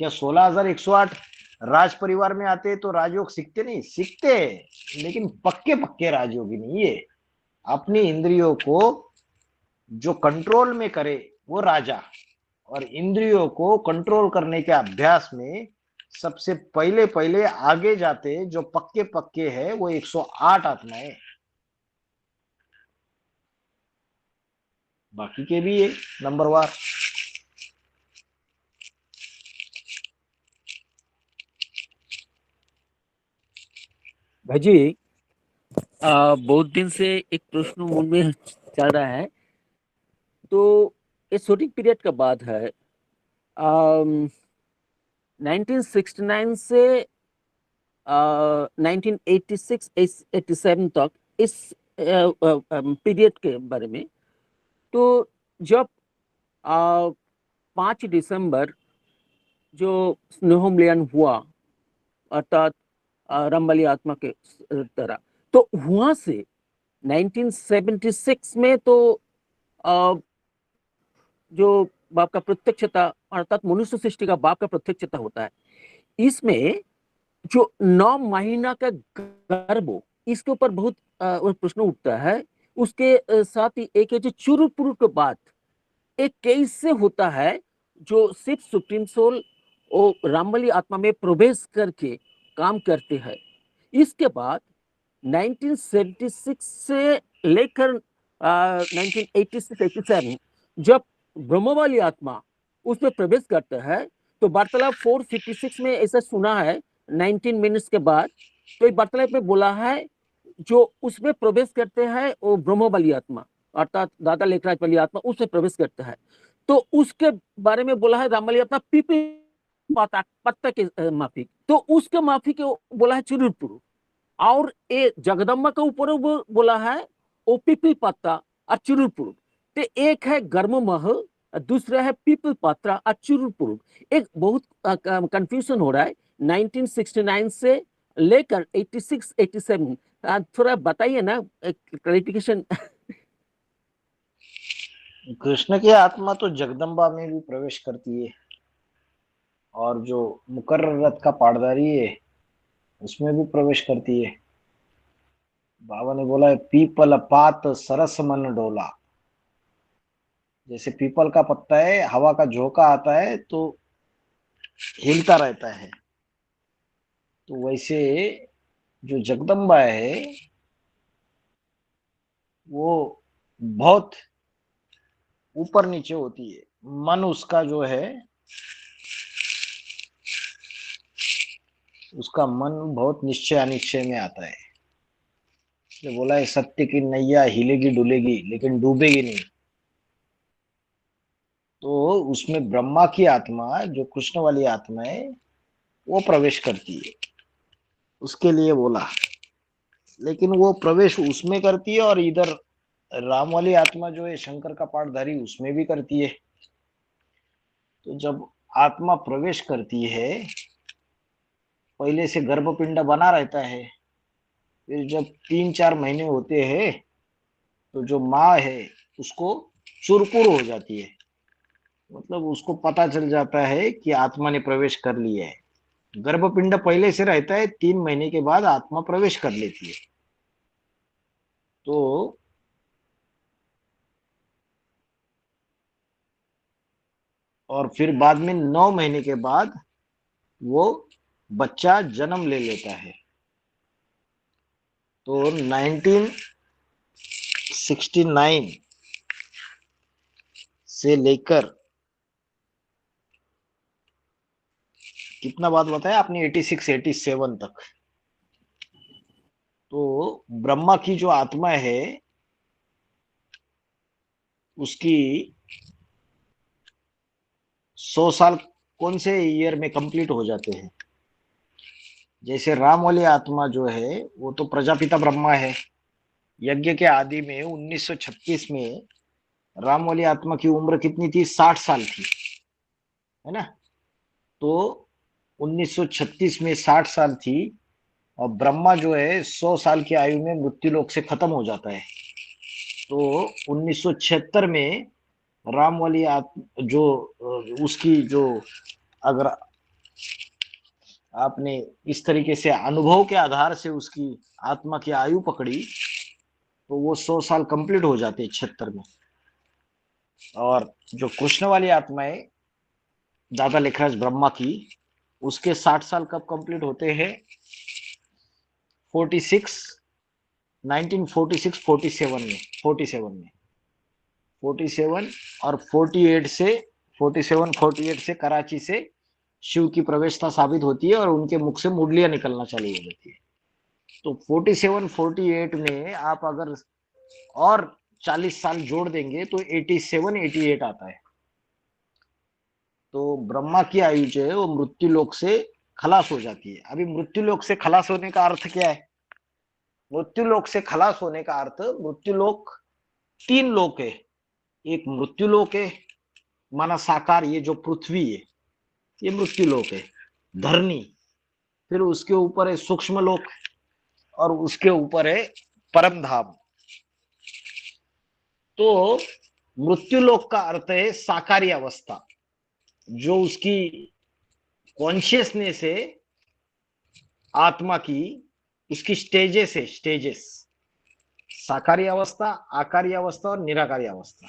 क्या 16,108 राज परिवार में आते तो राजयोग सीखते नहीं? सीखते, लेकिन पक्के पक्के राजयोगी नहीं है। अपनी इंद्रियों को जो कंट्रोल में करे वो राजा, और इंद्रियों को कंट्रोल करने के अभ्यास में सबसे पहले आगे जाते जो पक्के पक्के है वो 108 आत्माएं। बाकी के भी है नंबरवार। भाई जी बहुत दिन से एक प्रश्न मन में चल रहा है, तो ये शूटिंग पीरियड का बात है 1969 से 1986-87 तक, इस पीरियड के बारे में। तो जब 5 दिसंबर जो स्नेहोमलियन हुआ, अर्थात रामबली आत्मा के तरह, तो वहां से 1976 में तो जो बाप का प्रत्यक्षता अर्थात मनुष्य सृष्टि का बाप का प्रत्यक्षता होता है। इसमें जो 9 महीना का गर्भ, इसके ऊपर बहुत प्रश्न उठता है। उसके साथ ही एक है जो चुरू पुरु के बाद एक कैसे होता है जो सिर्फ सुप्रीम सोल और रामबली आत्मा में प्रवेश करके काम करते हैं। इसके बाद 1976 से लेकर 1986-87 जब ब्रह्मवाली आत्मा उसमें प्रवेश करता है, तो वार्तालाप 456 में ऐसा सुना है 19 मिनट्स के बाद, तो वार्तालाप में बोला है जो उसमें प्रवेश करते हैं वो ब्रह्मवाली आत्मा अर्थात दादा लेखराज वाली आत्मा उसमें प्रवेश करता है। तो उसके बारे में बोला है रामबली आत्मा पीपल पत्ता के माफिक, तो उसके माफिक बोला है चिरुपुरु। और ये जगदम्बा के ऊपर बोला है वो पीपल पत्ता और चिरुपुरु। तो एक है गर्ममह, दूसरा है पीपल पत्रा और चिरुपुरु। एक बहुत कंफ्यूजन हो रहा है 1969 से लेकर 86-87। थोड़ा बताइए ना क्लैरिफिकेशन। कृष्ण की आत्मा तो जगदम्बा में भी प्रवेश करती है और जो मुकर्रर रथ का पाटधारी है उसमें भी प्रवेश करती है। बाबा ने बोला है पीपल पात सरस मन डोला। जैसे पीपल का पत्ता है, हवा का झोंका आता है तो हिलता रहता है, तो वैसे जो जगदम्बा है वो बहुत ऊपर नीचे होती है। मन उसका जो है, उसका मन बहुत निश्चय अनिश्चय में आता है। जो बोला है सत्य की नैया हिलेगी डुलेगी लेकिन डूबेगी नहीं। तो उसमें ब्रह्मा की आत्मा जो कृष्ण वाली आत्मा है वो प्रवेश करती है, उसके लिए बोला। लेकिन वो प्रवेश उसमें करती है और इधर राम वाली आत्मा जो है शंकर का पाठधारी उसमें भी करती है। तो जब आत्मा प्रवेश करती है, पहले से गर्भपिंड बना रहता है, फिर जब 3-4 महीने होते हैं तो जो माँ है उसको चुरपुर हो जाती है, मतलब उसको पता चल जाता है कि आत्मा ने प्रवेश कर लिया है। गर्भपिंड पहले से रहता है, 3 महीने के बाद आत्मा प्रवेश कर लेती है। तो और फिर बाद में 9 महीने के बाद वो बच्चा जन्म ले लेता है। तो 1969 से लेकर कितना बात बताया आपने 86-87 तक, तो ब्रह्मा की जो आत्मा है उसकी 100 साल कौन से ईयर में कंप्लीट हो जाते हैं। जैसे राम वाली आत्मा जो है वो तो प्रजापिता ब्रह्मा है। यज्ञ के आदि में 1936 में राम वाली आत्मा की उम्र कितनी थी? 60 साल थी, है ना। तो 1936 में 60 साल थी और ब्रह्मा जो है 100 साल की आयु में मृत्यु लोक से खत्म हो जाता है। तो 1976 में राम वाली आत्मा जो उसकी जो, अगर आपने इस तरीके से अनुभव के आधार से उसकी आत्मा की आयु पकड़ी तो वो 100 साल कंप्लीट हो जाते हैं 76 में। और जो कृष्ण वाली आत्मा है दादा लेखराज ब्रह्मा की, उसके 60 साल कब कंप्लीट होते हैं? 47 और 47 से कराची से शिव की प्रवेशता साबित होती है और उनके मुख से मुरलियां निकलना चालू हो जाती है। तो 47-48 में आप अगर और 40 साल जोड़ देंगे तो 87-88 आता है। तो ब्रह्मा की आयु जो है वो मृत्यु लोक से खलास हो जाती है। अभी मृत्यु लोक से खलास होने का अर्थ क्या है? मृत्यु लोक से खलास होने का अर्थ, मृत्यु लोक 3 लोक है। एक मृत्यु लोक है माना साकार, ये जो पृथ्वी है ये मृत्यु लोक है, धरनी, फिर उसके ऊपर है सूक्ष्म लोक और उसके ऊपर है परम धाम। तो मृत्यु लोक का अर्थ है साकारी अवस्था जो उसकी कॉन्शियसनेस है आत्मा की, उसकी स्टेजेस साकारी अवस्था, आकारी अवस्था और निराकारी अवस्था।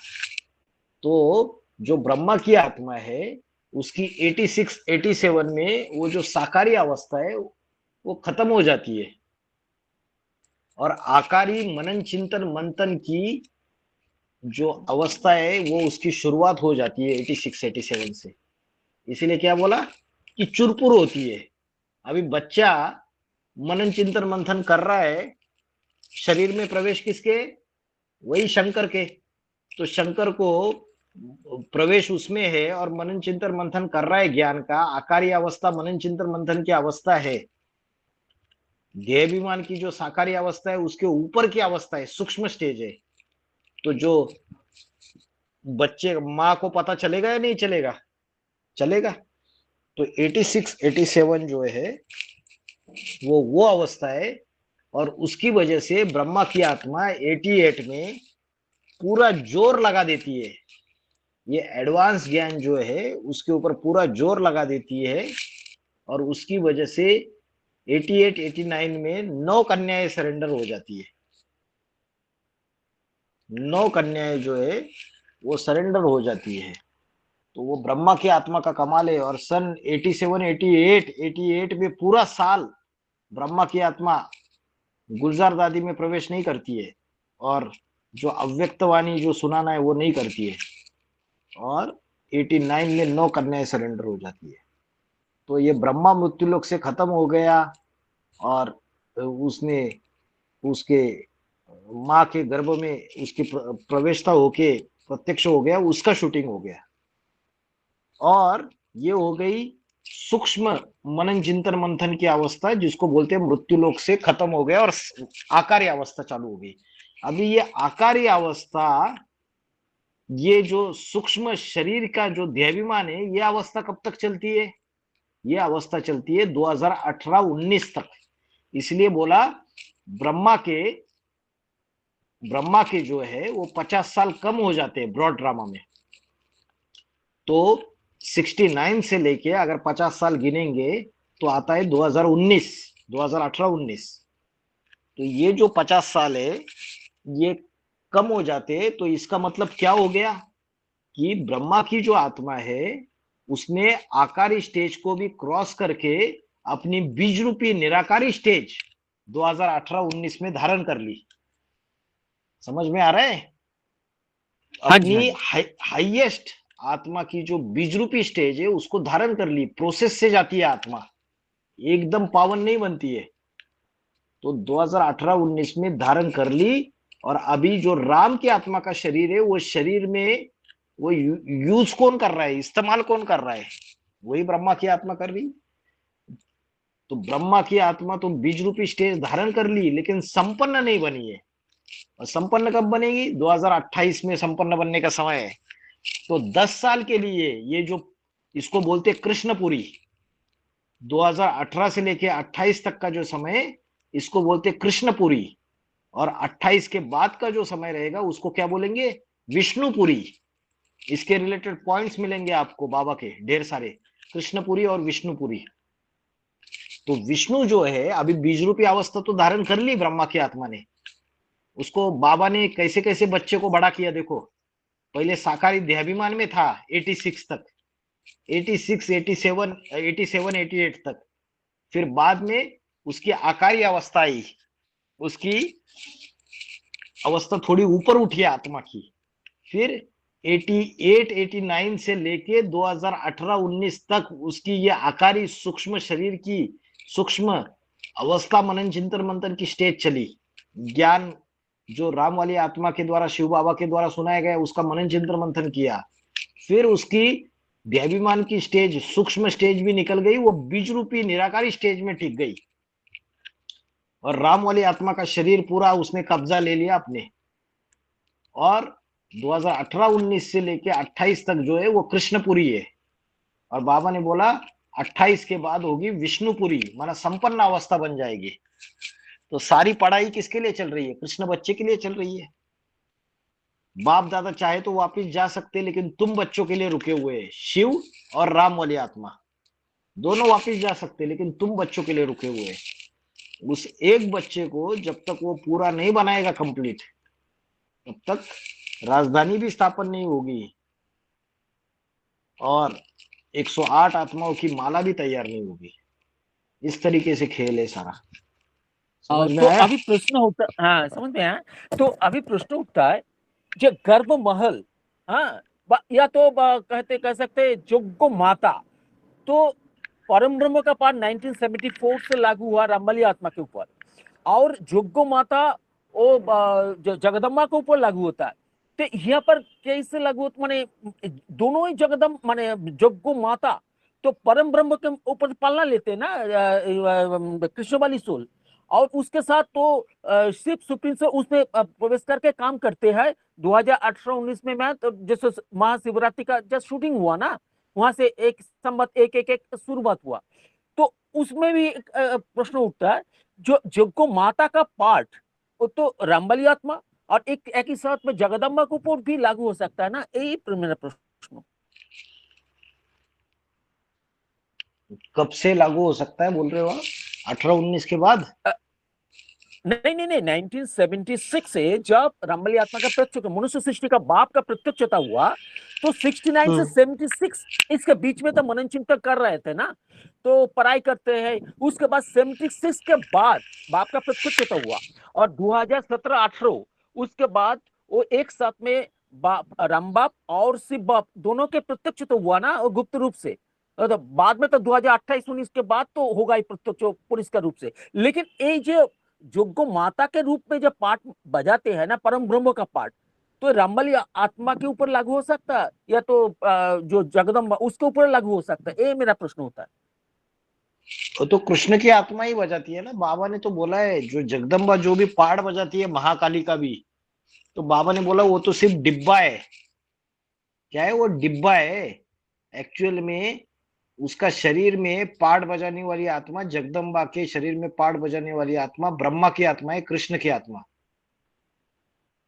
तो जो ब्रह्मा की आत्मा है उसकी 86 87 में वो जो साकारी अवस्था है वो खत्म हो जाती है, और आकारी मनन चिंतन मंथन की जो अवस्था है वो उसकी शुरुआत हो जाती है 86 87 से। इसीलिए क्या बोला कि चुरपुर होती है। अभी बच्चा मनन चिंतन मंथन कर रहा है, शरीर में प्रवेश किसके, वही शंकर के। तो शंकर को प्रवेश उसमें है और मनन चिंतन मंथन कर रहा है, ज्ञान का आकारी अवस्था मनन चिंतन मंथन की अवस्था है। देहाभिमान की जो साकारी अवस्था है उसके ऊपर की अवस्था है, सूक्ष्म स्टेज है। तो जो बच्चे माँ को पता चलेगा या नहीं चलेगा, चलेगा। तो 86 87 जो है वो अवस्था है, और उसकी वजह से ब्रह्मा की आत्मा 88 में पूरा जोर लगा देती है। ये एडवांस ज्ञान जो है उसके ऊपर पूरा जोर लगा देती है, और उसकी वजह से 88 89 में 9 कन्याएं सरेंडर हो जाती है। 9 कन्याएं जो है वो सरेंडर हो जाती है। तो वो ब्रह्मा की आत्मा का कमाल है। और सन 87 88 में पूरा साल ब्रह्मा की आत्मा गुलजार दादी में प्रवेश नहीं करती है, और जो अव्यक्तवाणी जो सुनाना है वो नहीं करती है, और 89 में 9 कन्याएं सरेंडर हो जाती है। तो ये ब्रह्मा मृत्युलोक से खत्म हो गया, और उसने उसके माँ के गर्भ में उसकी प्रवेशता होके प्रत्यक्ष हो गया, उसका शूटिंग हो गया। और ये हो गई सूक्ष्म मनन चिंतन मंथन की अवस्था, जिसको बोलते हैं मृत्युलोक से खत्म हो गया और आकारी अवस्था चालू हो गई। अभी ये आकारी अवस्था, ये जो सूक्ष्म शरीर का जो देहाभिमान है, ये अवस्था कब तक चलती है, ये अवस्था चलती है 2018-19 तक। इसलिए बोला ब्रह्मा के जो है वो 50 साल कम हो जाते हैं ब्रॉड ड्रामा में। तो 69 से लेके अगर 50 साल गिनेंगे तो आता है 2018-19। तो ये जो 50 साल है ये कम हो जाते हैं। तो इसका मतलब क्या हो गया कि ब्रह्मा की जो आत्मा है उसने आकारी स्टेज को भी क्रॉस करके अपनी बीज रूपी निराकारी स्टेज 2018-19 में धारण कर ली। समझ में आ रहा है? अपनी हाईएस्ट आत्मा की जो बीज रूपी स्टेज है उसको धारण कर ली, प्रोसेस से जाती है आत्मा, एकदम पावन नहीं बनती है। तो 2018-19 में धारण कर ली, और अभी जो राम की आत्मा का शरीर है वो शरीर में वो यूज कौन कर रहा है, इस्तेमाल कौन कर रहा है, वही ब्रह्मा की आत्मा कर रही। तो ब्रह्मा की आत्मा तो बीज रूपी स्टेज धारण कर ली, लेकिन संपन्न नहीं बनी है। और संपन्न कब बनेगी? 2028 में संपन्न बनने का समय है। तो 10 साल के लिए ये जो इसको बोलते कृष्णपुरी, 2018 से लेके 28 तक का जो समय इसको बोलते कृष्णपुरी, और 28 के बाद का जो समय रहेगा उसको क्या बोलेंगे? विष्णुपुरी। इसके रिलेटेड पॉइंट्स मिलेंगे आपको बाबा के ढेर सारे, कृष्णपुरी और विष्णुपुरी। तो विष्णु जो है अभी बीज रूपी अवस्था तो धारण कर ली ब्रह्मा की आत्मा ने। उसको बाबा ने कैसे कैसे बच्चे को बड़ा किया देखो। पहले साकारी देहाभिमान में था 86 तक, 86 87 88 तक। फिर बाद में उसकी आकारी अवस्था आई, उसकी अवस्था थोड़ी ऊपर उठी आत्मा की। फिर 88 89 से लेके 2018-19 तक उसकी ये आकारी सूक्ष्म शरीर की सूक्ष्म अवस्था मनन चिंतन मंथन की स्टेज चली। ज्ञान जो राम वाली आत्मा के द्वारा शिव बाबा के द्वारा सुनाया गया उसका मनन चिंतन मंथन किया। फिर उसकी देहाभिमान की स्टेज, सूक्ष्म स्टेज भी निकल गई, वो बीज रूपी निराकारी स्टेज में टिक गई, और राम वाली आत्मा का शरीर पूरा उसने कब्जा ले लिया अपने। और 2018-19 से लेके 28 तक जो है वो कृष्णपुरी है। और बाबा ने बोला 28 के बाद होगी विष्णुपुरी, माना संपन्न अवस्था बन जाएगी। तो सारी पढ़ाई किसके लिए चल रही है? कृष्ण बच्चे के लिए चल रही है। बाप दादा चाहे तो वापिस जा सकते, लेकिन तुम बच्चों के लिए रुके हुए हैं। शिव और राम वाली आत्मा दोनों वापिस जा सकते, लेकिन तुम बच्चों के लिए रुके हुए हैं। उस एक बच्चे को जब तक वो पूरा नहीं बनाएगा कंप्लीट, तब तक राजधानी भी स्थापन नहीं होगी और 108 आत्माओं की माला भी तैयार नहीं होगी। इस तरीके से खेल है सारा। समझ में तो आया? अभी प्रश्न होता, हाँ समझ में आया। तो अभी प्रश्न उठता है, जो गर्भ महल, हाँ या तो कह सकते जोग्गो माता, तो परम ब्रह्म का पाठ 1974 से लागू हुआ रामबली आत्मा के ऊपर, और जोग्गो माता वो जगदम्बा के ऊपर लागू होता है। तो यहाँ पर कैसे लागू होता, माने दोनों ही जगदम माने जोग्गो माता तो परम ब्रह्म के ऊपर पालना लेते हैं ना कृष्ण वाली सोल, और उसके साथ तो शिव सुप्रीम से उसमें प्रवेश करके काम करते हैं। 2018-19 में मैं तो जैसे महाशिवरात्रि का जब शूटिंग हुआ ना, वहां से एक संबत एक शुरुआत हुआ, तो उसमें भी एक प्रश्न उठता है, जो जोग्गो माता का पाठ वो तो रामबली आत्मा और एक ही साथ में जगदम्बा के ऊपर भी लागू हो सकता है ना, यही मेरा प्रश्न। कब से लागू हो सकता है बोल रहे हो आप? 18-19 के बाद? नहीं 1976 से जब रामबली आत्मा का प्रत्यक्ष, मनुष्य सृष्टि का बाप का प्रत्यक्षता हुआ, तो 69 से 76 इसके बीच में तो मनन चिंतन कर रहे थे ना, तो पढ़ाई करते हैं। उसके बाद 76 के बाद बाप का प्रत्यक्षता हुआ, और 2017-18 उसके बाद वो एक साथ में राम बाप और शिव बाप दोनों के प्रत्यक्ष तो हुआ ना, और गुप्त रूप से। तो बाद में तो 2028-19 के बाद तो होगा ही प्रत्यक्ष पुलिस का रूप से। लेकिन ये जो जोग्गो माता के रूप में जब पाठ बजाते हैं ना, परम ब्रह्म का पाठ, तो रामबली आत्मा के ऊपर लागू हो सकता है या तो जो जगदम्बा उसके ऊपर लागू हो सकता है, ये मेरा प्रश्न होता है। वो तो कृष्ण की आत्मा ही बजाती है ना। बाबा ने तो बोला है, जो जगदम्बा जो भी पाठ बजाती है, महाकाली का भी, तो बाबा ने बोला वो तो सिर्फ डिब्बा है। क्या है वो? डिब्बा है। एक्चुअल में उसका शरीर में पाठ बजाने वाली आत्मा, जगदम्बा के शरीर में पाठ बजाने वाली आत्मा ब्रह्मा की आत्मा है, कृष्ण की आत्मा।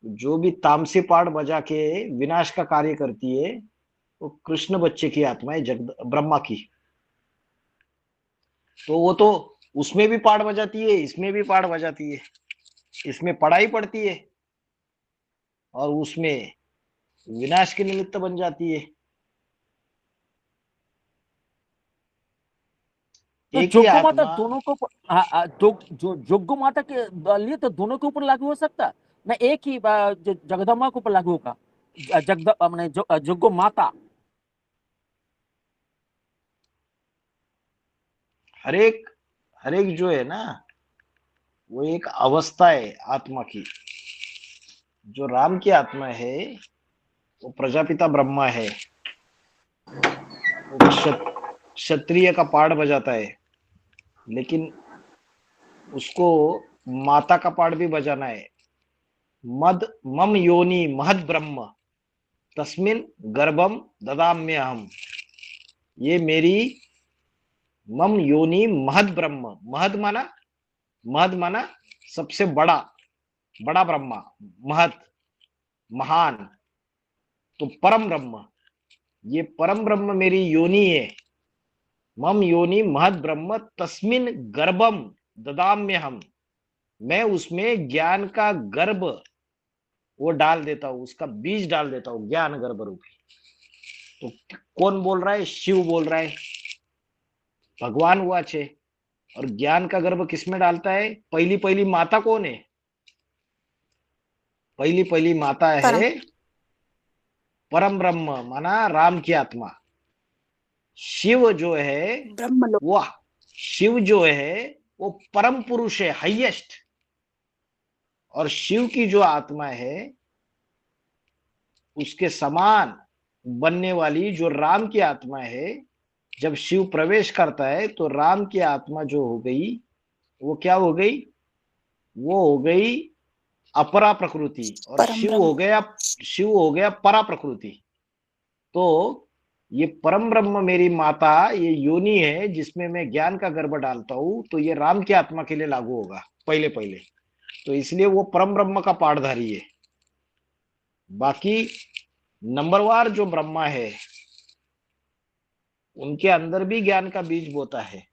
जो भी तामसी पाठ बजा के विनाश का कार्य करती है, वो कृष्ण बच्चे की आत्मा है, ब्रह्मा की। तो वो तो उसमें भी पाठ बजाती है, इसमें भी पाठ बजाती है। इसमें पढ़ाई पड़ती है और उसमें विनाश के निमित्त बन जाती है। तो एक ही जोग्गो माता आत्मा। दोनों को जो जोग्गो माता के लिए तो दोनों के ऊपर लागू हो सकता है ना, एक ही जगदम्बा के ऊपर लागू होगा मैंने जोग्गो माता? हरेक जो है ना, वो एक अवस्था है आत्मा की। जो राम की आत्मा है वो प्रजापिता ब्रह्मा है, वो क्षत्रिय का पाठ बजाता है, लेकिन उसको माता का पाठ भी बजाना है। मम योनि महद ब्रह्म तस्मिन गर्भम ददाम्यहम। ये मेरी मम योनि महद ब्रह्म, महद माना सबसे बड़ा ब्रह्मा, महद महान, तो परम ब्रह्म। ये परम ब्रह्म मेरी योनि है। मम योनि महद ब्रह्म तस्मिन गर्भम ददाम्यहम। मैं उसमें ज्ञान का गर्भ वो डाल देता हूं, उसका बीज डाल देता हूं, ज्ञान गर्भ रूपी। तो कौन बोल रहा है? शिव बोल रहा है, भगवान हुआ छे। और ज्ञान का गर्भ किसमें डालता है? पहली माता कौन है? पहली माता है परम ब्रह्म, माना राम की आत्मा। शिव जो है वो शिव जो है वो परम पुरुष है, हाईएस्ट। और शिव की जो आत्मा है उसके समान बनने वाली जो राम की आत्मा है, जब शिव प्रवेश करता है तो राम की आत्मा जो हो गई, वो क्या हो गई? वो हो गई अपरा प्रकृति, और शिव हो गया परा प्रकृति। तो ये परम ब्रह्म मेरी माता, ये योनि है जिसमें मैं ज्ञान का गर्भ डालता हूं, तो ये राम की आत्मा के लिए लागू होगा पहले। तो इसलिए वो परम ब्रह्म का पाठधारी है। बाकी नंबरवार जो ब्रह्मा है उनके अंदर भी ज्ञान का बीज बोता है।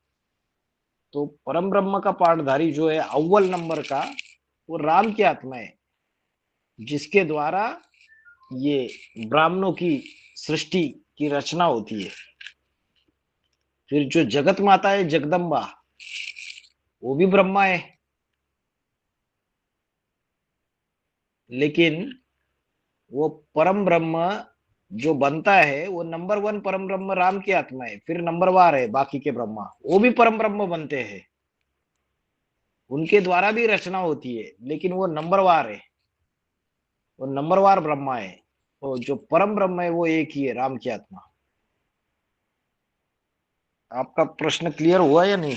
तो परम ब्रह्म का पाठधारी जो है अव्वल नंबर का, वो राम की आत्मा है, जिसके द्वारा ये ब्राह्मणों की सृष्टि की रचना होती है। फिर जो जगत माता है जगदम्बा, वो भी ब्रह्मा है, लेकिन वो परम ब्रह्म जो बनता है वो नंबर 1 परम ब्रह्म राम की आत्मा है। फिर नंबरवार है बाकी के ब्रह्मा, वो भी परम ब्रह्म बनते हैं, उनके द्वारा भी रचना होती है, लेकिन वो नंबरवार है, वो नंबरवार ब्रह्मा है। तो जो परम ब्रह्म है वो एक ही है, राम की आत्मा। आपका प्रश्न क्लियर हुआ या नहीं?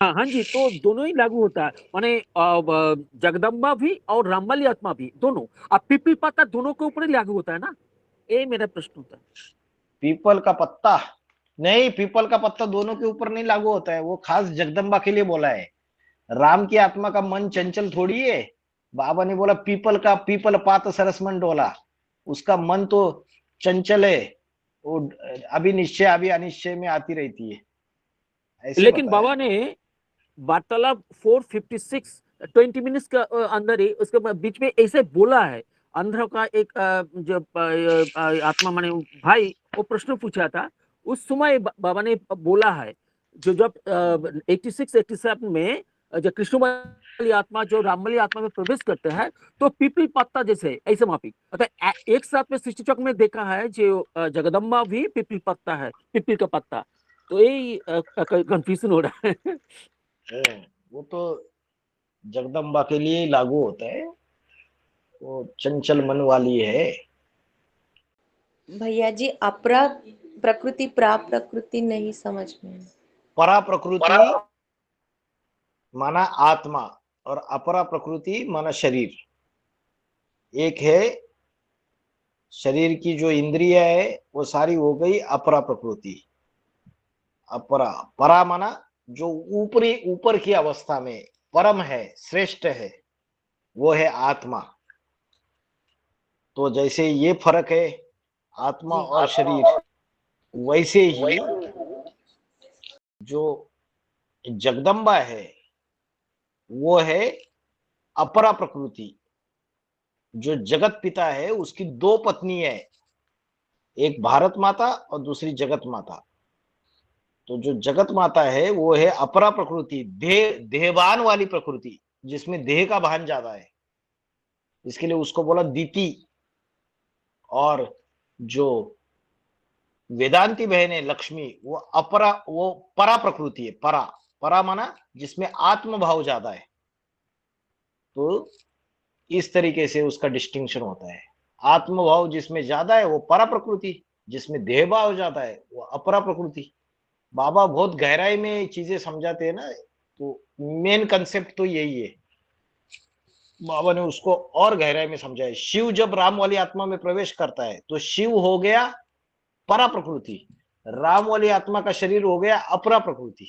हाँ हाँ जी, तो दोनों ही लागू होता है, माने जगदम्बा भी और रामवाली आत्मा भी, दोनों। अब पीपल पत्ता दोनों के ऊपर ही लागू होता है ना, ये मेरा प्रश्न होता है। पीपल का पत्ता नहीं, पीपल का पत्ता दोनों के ऊपर नहीं लागू होता है, वो खास जगदम्बा के लिए बोला है। राम की आत्मा का मन चंचल थोड़ी है। बाबा ने बोला पीपल का पीपल पात सरसमन डोला, उसका मन तो चंचल है, वो अभी निश्चय अभी अनिश्चय में आती रहती है, ऐसे लेकिन बताया। बाबा ने वार्तालाप 456 20 मिनट्स का अंदर ही उसके बीच में ऐसे बोला है। अंध्र का एक जो आत्मा माने भाई वो प्रश्न पूछा था, उस समय बाबा ने बोला है जो जब 86 87 में जो कृष्ण वाली आत्मा जो राम वाली आत्मा में प्रवेश करते हैं तो पीपल पत्ता जैसे ऐसे माफी, मतलब एक साथ में सृष्टि चक्र में देखा है जो जगदम्बा भी पीपल पत्ता है, पीपल का पत्ता। तो यही कंफ्यूजन हो रहा है। वो तो जगदम्बा के लिए ही लागू होता है, वो चंचल मन वाली है। भैया जी, अपरा प्रकृति प्रा प्रकृति नहीं समझ में। परा प्रकृति माना आत्मा और अपरा प्रकृति माना शरीर। एक है शरीर की जो इंद्रिया है वो सारी हो गई अपरा प्रकृति। अपरा, परा माना जो ऊपरी ऊपर की अवस्था में परम है, श्रेष्ठ है, वो है आत्मा। तो जैसे ये फर्क है आत्मा और शरीर, वैसे ही जो जगदम्बा है वो है अपरा प्रकृति। जो जगत पिता है उसकी 2 पत्नी है, एक भारत माता और दूसरी जगत माता। तो जो जगत माता है वो है अपरा प्रकृति, देहभान वाली प्रकृति, जिसमें देह का भान ज्यादा है, इसके लिए उसको बोला दीति। और जो वेदांती बहन है लक्ष्मी, वो अपरा, वो परा प्रकृति है। परा, परा माना जिसमें आत्म भाव ज्यादा है। तो इस तरीके से उसका डिस्टिंक्शन होता है। आत्म भाव जिसमें ज्यादा है वो परा प्रकृति, जिसमें देह भाव ज्यादा है वो अपरा प्रकृति। बाबा बहुत गहराई में चीजें समझाते हैं ना, तो मेन कंसेप्ट तो यही है। बाबा ने उसको और गहराई में समझाया। शिव जब राम वाली आत्मा में प्रवेश करता है तो शिव हो गया परा प्रकृति, राम वाली आत्मा का शरीर हो गया अपरा प्रकृति।